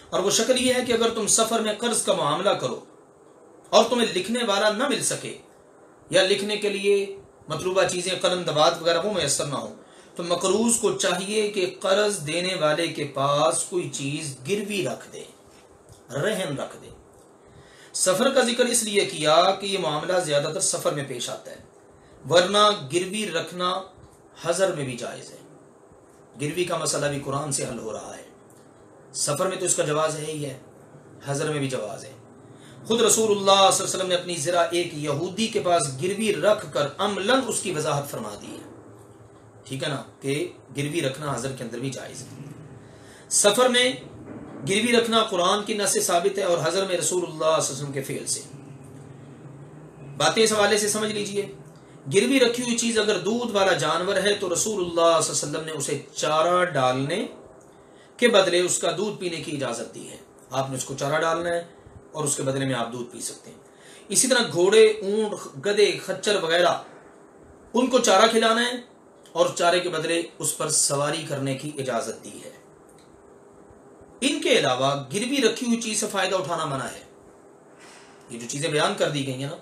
اور وہ شکل یہ ہے کہ اگر تم سفر میں قرض کا معاملہ کرو اور تمہیں لکھنے والا نہ مل سکے یا لکھنے کے لیے مطلوبہ چیزیں قلم دوات وغیرہ وہ میسر نہ ہو، تو مقروض کو چاہیے کہ قرض دینے والے کے پاس کوئی چیز گروی رکھ دے، رہن رکھ دے۔ سفر کا ذکر اس لیے کیا کہ یہ معاملہ زیادہ تر سفر میں پیش آتا ہے، ورنہ گروی رکھنا حضر میں بھی جائز ہے۔ گروی کا مسئلہ بھی قرآن سے حل ہو رہا ہے، سفر میں تو اس کا جواز ہے ہی ہے، حضر میں بھی جواز ہے۔ خود رسول اللہ صلی اللہ علیہ وسلم نے اپنی ذرا ایک یہودی کے پاس گروی رکھ کر عملاً اس کی وضاحت فرما دی ہے، ٹھیک ہے نا، کہ گروی رکھنا حضر کے اندر بھی جائز ہے۔ سفر میں گروی رکھنا قرآن کی نص سے ثابت ہے اور حضر میں رسول اللہ صلی اللہ علیہ وسلم کے فعل سے۔ باتیں اس حوالے سے سمجھ لیجئے، گروی رکھی ہوئی چیز اگر دودھ والا جانور ہے تو رسول اللہ صلی اللہ علیہ وسلم نے اسے چارہ ڈالنے کے بدلے اس کا دودھ پینے کی اجازت دی ہے۔ آپ نے اس کو چارہ ڈالنا ہے اور اس کے بدلے میں آپ دودھ پی سکتے ہیں۔ اسی طرح گھوڑے، اونٹ، گدھے، خچر وغیرہ ان کو چارہ کھلانا ہے اور چارے کے بدلے اس پر سواری کرنے کی اجازت دی ہے۔ ان کے علاوہ گروی رکھی ہوئی چیز سے فائدہ اٹھانا منع ہے۔ یہ جو چیزیں بیان کر دی گئی ہیں نا،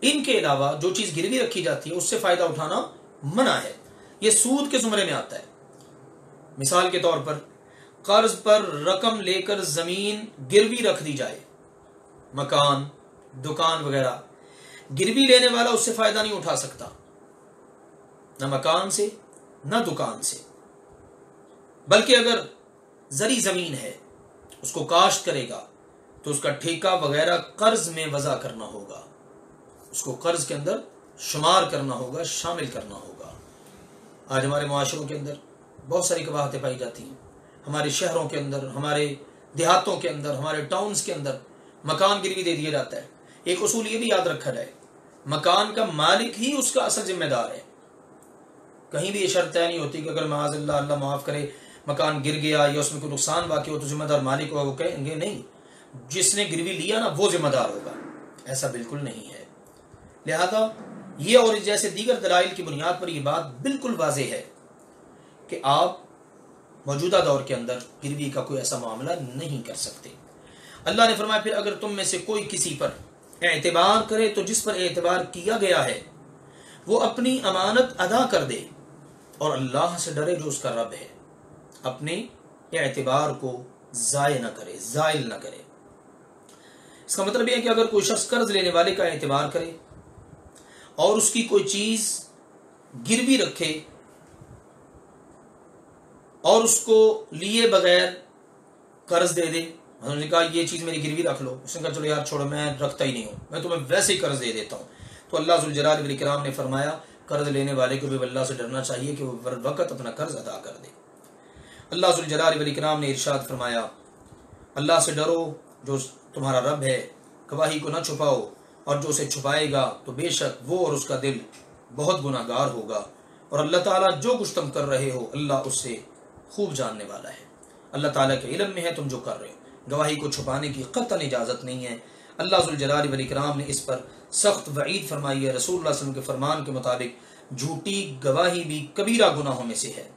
ان کے علاوہ جو چیز گروی رکھی جاتی ہے اس سے فائدہ اٹھانا منع ہے۔ یہ سود کے زمرے میں آتا ہے۔ مثال کے طور پر قرض پر رقم لے کر زمین گروی رکھ دی جائے، مکان، دکان وغیرہ، گروی لینے والا اس سے فائدہ نہیں اٹھا سکتا، نہ مکان سے نہ دکان سے، بلکہ اگر زرعی زمین ہے اس کو کاشت کرے گا تو اس کا ٹھیکہ وغیرہ قرض میں وضع کرنا ہوگا، اس کو قرض کے اندر شمار کرنا ہوگا، شامل کرنا ہوگا۔ آج ہمارے معاشروں کے اندر بہت ساری قباحتیں پائی جاتی ہیں، ہمارے شہروں کے اندر، ہمارے دیہاتوں کے اندر، ہمارے ٹاؤنز کے اندر مکان گروی دے دیا جاتا ہے۔ ایک اصول یہ بھی یاد رکھا جائے، مکان کا مالک ہی اس کا اصل ذمہ دار ہے۔ کہیں بھی یہ شرط طے نہیں ہوتی کہ اگر معاذ اللہ، اللہ معاف کرے، مکان گر گیا یا اس میں کوئی نقصان واقع ہو تو ذمہ دار مالک ہوگا۔ وہ کہیں گے نہیں، جس نے گروی لیا نا وہ ذمہ دار ہوگا، ایسا بالکل نہیں ہے۔ لہذا یہ اور جیسے دیگر دلائل کی بنیاد پر یہ بات بالکل واضح ہے کہ آپ موجودہ دور کے اندر گروی کا کوئی ایسا معاملہ نہیں کر سکتے۔ اللہ نے فرمایا پھر اگر تم میں سے کوئی کسی پر اعتبار کرے تو جس پر اعتبار کیا گیا ہے وہ اپنی امانت ادا کر دے اور اللہ سے ڈرے جو اس کا رب ہے، اپنے اعتبار کو ضائع نہ کرے، زائل نہ کرے۔ اس کا مطلب یہ ہے کہ اگر کوئی شخص قرض لینے والے کا اعتبار کرے اور اس کی کوئی چیز گروی رکھے اور اس کو لیے بغیر قرض دے دے، انہوں نے کہا یہ چیز میری گروی رکھ لو، اس نے کہا چلو یار چھوڑو میں رکھتا ہی نہیں ہوں، میں تمہیں ویسے ہی قرض دے دیتا ہوں، تو اللہ ذوالجلال والاکرام نے فرمایا قرض لینے والے کو بھی اللہ سے ڈرنا چاہیے کہ وہ وقت اپنا قرض ادا کر دے۔ اللہ ذوالجلال والاکرام نے ارشاد فرمایا اللہ سے ڈرو جو تمہارا رب ہے، گواہی کو نہ چھپاؤ اور جو اسے چھپائے گا تو بے شک وہ اور اس کا دل بہت گناہ گار ہوگا، اور اللہ تعالیٰ جو کچھ تم کر رہے ہو اللہ اس سے خوب جاننے والا ہے۔ اللہ تعالیٰ کے علم میں ہے تم جو کر رہے ہو، گواہی کو چھپانے کی قطعاً اجازت نہیں ہے۔ اللہ ذوالجلال والاکرام نے اس پر سخت وعید فرمائی ہے۔ رسول اللہ صلی اللہ علیہ وسلم کے فرمان کے مطابق جھوٹی گواہی بھی کبیرہ گناہوں میں سے ہے،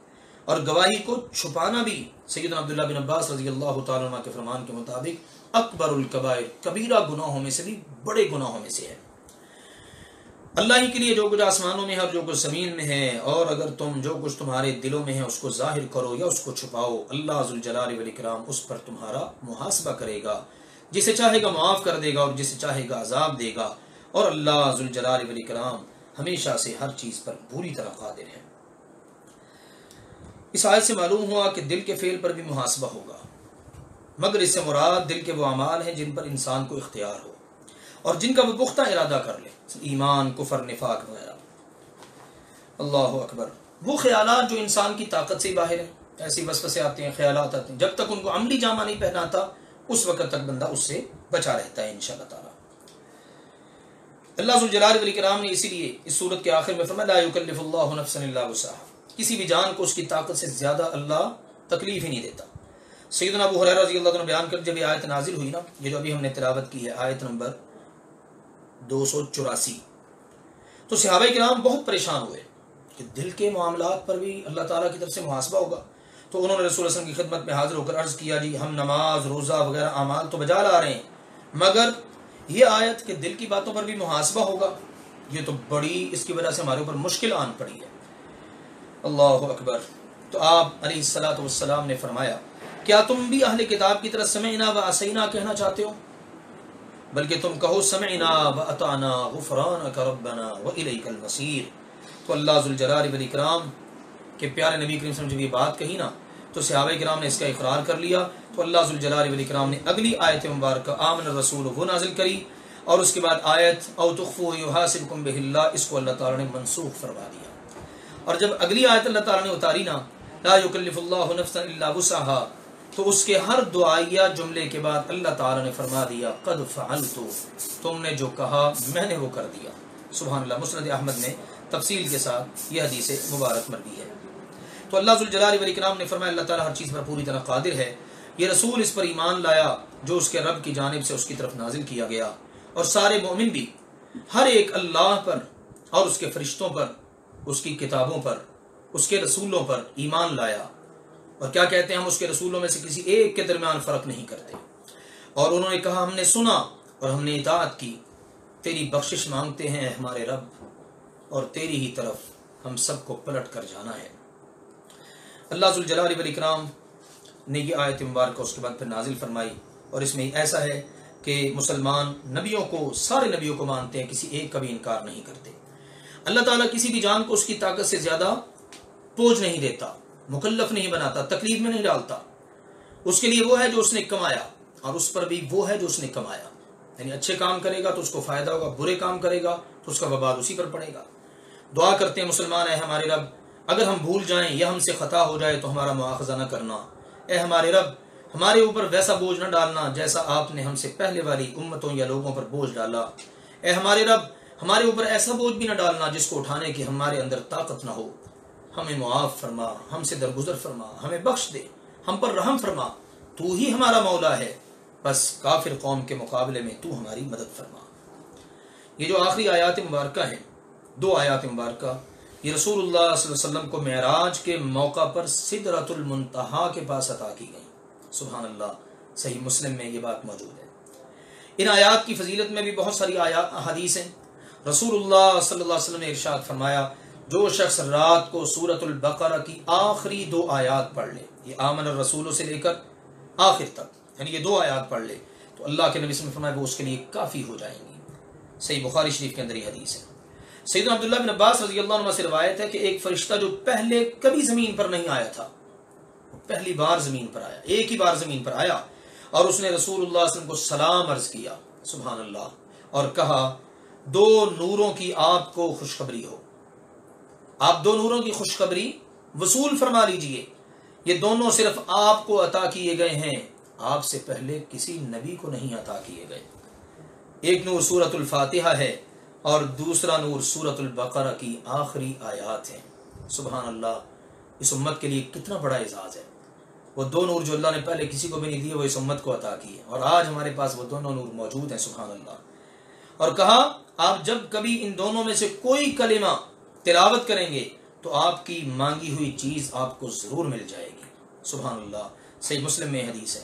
اور گواہی کو چھپانا بھی سیدنا عبداللہ بن عباس رضی اللہ تعالیٰ عنہ کے فرمان کے مطابق اکبر الکبائر، کبیرہ گناہوں میں سے بھی بڑے گناہوں میں سے ہے۔ اللہ ہی کے لیے جو کچھ آسمانوں میں ہے اور جو کچھ زمین میں ہے، اور اگر تم جو کچھ تمہارے دلوں میں ہے اس کو ظاہر کرو یا اس کو چھپاؤ، اللہ ذوالجلال والاکرام اس پر تمہارا محاسبہ کرے گا، جسے چاہے گا معاف کر دے گا اور جسے چاہے گا عذاب دے گا، اور اللہ ذوالجلال والاکرام ہمیشہ سے ہر چیز پر پوری طرح قادر ہے۔ اس آیت سے معلوم ہوا کہ دل کے فعل پر بھی محاسبہ ہوگا، مگر اس سے مراد دل کے وہ اعمال ہیں جن پر انسان کو اختیار ہو اور جن کا وہ پختہ ارادہ کر لے، ایمان، کفر، نفاق وغیرہ۔ اللہ اکبر۔ وہ خیالات جو انسان کی طاقت سے باہر ہیں، ایسی وسوسے آتے ہیں، خیالات آتے ہیں، جب تک ان کو عملی جامہ نہیں پہناتا اس وقت تک بندہ اس سے بچا رہتا ہے انشاءاللہ تعالی۔ اللہ ذوالجلال والاکرام نے اسی لیے اس سورت کے آخر میں فرمایا لا یکلف اللہ نفسا الا وسعها، کسی بھی جان کو اس کی طاقت سے زیادہ اللہ تکلیف ہی نہیں دیتا۔ سیدنا ابو ہریرہ رضی اللہ عنہ بیان کر جب یہ آیت نازل ہوئی نا، یہ جو ابھی ہم نے تلاوت کی ہے آیت نمبر 284، تو صحابہ کرام بہت پریشان ہوئے کہ دل کے معاملات پر بھی اللہ تعالیٰ کی طرف سے محاسبہ ہوگا. تو انہوں نے رسول اللہ صلی اللہ علیہ وسلم کی خدمت میں حاضر ہو کر عرض کیا، جی ہم نماز روزہ وغیرہ اعمال تو بجا لا رہے ہیں، مگر یہ آیت کہ دل کی باتوں پر بھی محاسبہ ہوگا، یہ تو بڑی اس کی وجہ سے ہمارے اوپر مشکل آن پڑی ہے. اللہ اکبر. تو آپ علیہ الصلوۃ والسلام نے فرمایا، کیا تم بھی اہل کتاب کی طرح سمعنا و عصینا کہنا چاہتے ہو؟ بلکہ تم کہو سمعنا و اطعنا غفرانک ربنا و الیک المصیر. تو اللہ ذوالجلال والاکرام کے پیارے نبی کریم صلی اللہ علیہ وسلم نے جب یہ بات کہی نا تو صحابہ کرام نے اس کا اقرار کر لیا. تو اللہ ذوالجلال والاکرام نے اگلی آیت مبارکہ آمن الرسول وہ نازل کری، اور اس کے بعد آیت او تخفوا یحاسبکم بہ اللہ، اس کو اللہ تعالیٰ نے منسوخ فرما دیا. اور جب اگلی آیت اللہ تعالیٰ نے اتاری نا لا یکلف اللہ نفسا الا وسعها، تو اس کے ہر دعائیہ جملے کے بعد اللہ تعالیٰ نے فرما دیا قد فعلت، تم نے جو کہا میں نے وہ کر دیا. سبحان اللہ. مسند احمد میں تفصیل کے ساتھ یہ حدیث مبارک مروی ہے. تو اللہ ذوالجلال والاکرام نے فرمایا اللہ تعالیٰ ہر چیز پر پوری طرح قادر ہے. یہ رسول اس پر ایمان لایا جو اس کے رب کی جانب سے اس کی طرف نازل کیا گیا، اور سارے مومن بھی ہر ایک اللہ پر اور اس کے فرشتوں پر، اس کی کتابوں پر، اس کے رسولوں پر ایمان لایا. اور کیا کہتے ہیں، ہم اس کے رسولوں میں سے کسی ایک کے درمیان فرق نہیں کرتے. اور انہوں نے کہا ہم نے سنا اور ہم نے اطاعت کی، تیری بخشش مانگتے ہیں ہمارے رب، اور تیری ہی طرف ہم سب کو پلٹ کر جانا ہے. اللہ ذوالجلال والاکرام نے یہ آیت مبارکہ اس کے بعد پھر نازل فرمائی، اور اس میں ایسا ہے کہ مسلمان نبیوں کو، سارے نبیوں کو مانتے ہیں، کسی ایک کا بھی انکار نہیں کرتے. اللہ تعالیٰ کسی بھی جان کو اس کی طاقت سے زیادہ بوجھ نہیں دیتا، مکلف نہیں بناتا، تکلیف میں نہیں ڈالتا. اس کے لیے وہ ہے جو اس نے کمایا، اور اس پر بھی وہ ہے جو اس نے کمایا. یعنی اچھے کام کرے گا تو اس کو فائدہ ہوگا، برے کام کرے گا تو اس کا وبال اسی پر پڑے گا. دعا کرتے ہیں مسلمان، اے ہمارے رب اگر ہم بھول جائیں یا ہم سے خطا ہو جائے تو ہمارا مواخذہ نہ کرنا. اے ہمارے رب ہمارے اوپر ویسا بوجھ نہ ڈالنا جیسا آپ نے ہم سے پہلے والی امتوں یا لوگوں پر بوجھ ڈالا. اے ہمارے رب ہمارے اوپر ایسا بوجھ بھی نہ ڈالنا جس کو اٹھانے کی ہمارے اندر طاقت نہ ہو. ہمیں معاف فرما، ہم سے درگزر فرما، ہمیں بخش دے، ہم پر رحم فرما. تو ہی ہمارا مولا ہے، بس کافر قوم کے مقابلے میں تو ہماری مدد فرما. یہ جو آخری آیات مبارکہ ہیں، 2 آیات مبارکہ، یہ رسول اللہ صلی اللہ علیہ وسلم کو معراج کے موقع پر سدرۃ المنتہا کے پاس عطا کی گئی. سبحان اللہ. صحیح مسلم میں یہ بات موجود ہے. ان آیات کی فضیلت میں بھی بہت ساری حدیث ہیں. رسول اللہ صلی اللہ علیہ وسلم نے ارشاد فرمایا، جو شخص رات کو سورۃ البقرہ کی آخری 2 آیات پڑھ لے، یہ آمن الرسول سے لے کر آخر تک، یعنی یہ 2 آیات پڑھ لے تو اللہ کے نبی صلی اللہ علیہ وسلم نے فرمایا وہ اس کے لیے کافی ہو جائیں گی. صحیح بخاری شریف کے اندر یہ حدیث ہے. سیدنا عبداللہ بن عباس رضی اللہ عنہ سے روایت ہے کہ ایک فرشتہ جو پہلے کبھی زمین پر نہیں آیا تھا، پہلی بار زمین پر آیا، ایک ہی بار زمین پر آیا، اور اس نے رسول اللہ صلی اللہ علیہ وسلم کو سلام عرض کیا. سبحان اللہ. اور کہا 2 نوروں کی آپ کو خوشخبری ہو، آپ 2 نوروں کی خوشخبری وصول فرما لیجئے. یہ دونوں صرف آپ کو عطا کیے گئے ہیں، آپ سے پہلے کسی نبی کو نہیں عطا کیے گئے. ایک نور سورۃ الفاتحہ ہے اور دوسرا نور سورۃ البقرہ کی آخری آیات ہیں. سبحان اللہ. اس امت کے لیے کتنا بڑا اعزاز ہے. وہ 2 نور جو اللہ نے پہلے کسی کو بھی نہیں دیے وہ اس امت کو عطا کیے، اور آج ہمارے پاس وہ دونوں نور موجود ہیں. سبحان اللہ. اور کہا آپ جب کبھی ان دونوں میں سے کوئی کلمہ تلاوت کریں گے تو آپ کی مانگی ہوئی چیز آپ کو ضرور مل جائے گی. سبحان اللہ. صحیح مسلم میں حدیث ہے.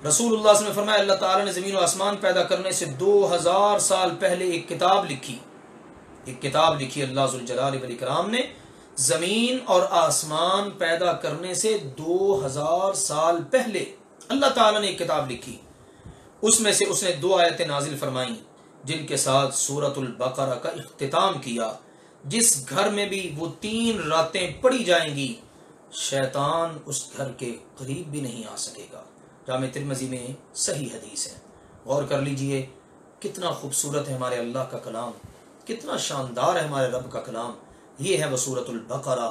رسول اللہ صلی اللہ علیہ وسلم نے فرمایا اللہ تعالیٰ نے زمین و آسمان پیدا کرنے سے 2000 سال پہلے ایک کتاب لکھی. ایک کتاب لکھی اللہ ذوالجلال والاکرام نے. زمین اور آسمان پیدا کرنے سے 2000 سال پہلے اللہ تعالیٰ نے ایک کتاب لکھی. اس میں سے اس نے 2 آیتیں نازل فرمائیں جن کے ساتھ سورۃ البقرہ کا اختتام کیا. جس گھر میں بھی وہ 3 راتیں پڑھی جائیں گی شیطان اس گھر کے قریب بھی نہیں آ سکے گا. جامع ترمذی میں صحیح حدیث ہے. غور کر لیجئے کتنا خوبصورت ہے ہمارے اللہ کا کلام، کتنا شاندار ہے ہمارے رب کا کلام. یہ ہے وہ سورۃ البقرہ.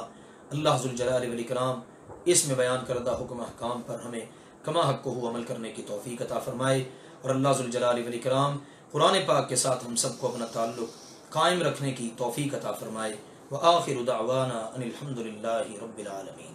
اللہ ذوالجلال والاکرام اس میں بیان کردہ حکم احکام پر ہمیں کما حق کو عمل کرنے کی توفیق عطا فرمائے، اور اللہ ذوالجلال والاکرام قرآن پاک کے ساتھ ہم سب کو اپنا تعلق قائم رکھنے کی توفیق عطا فرمائے. وآخر دعوانا ان الحمد للہ رب العالمین.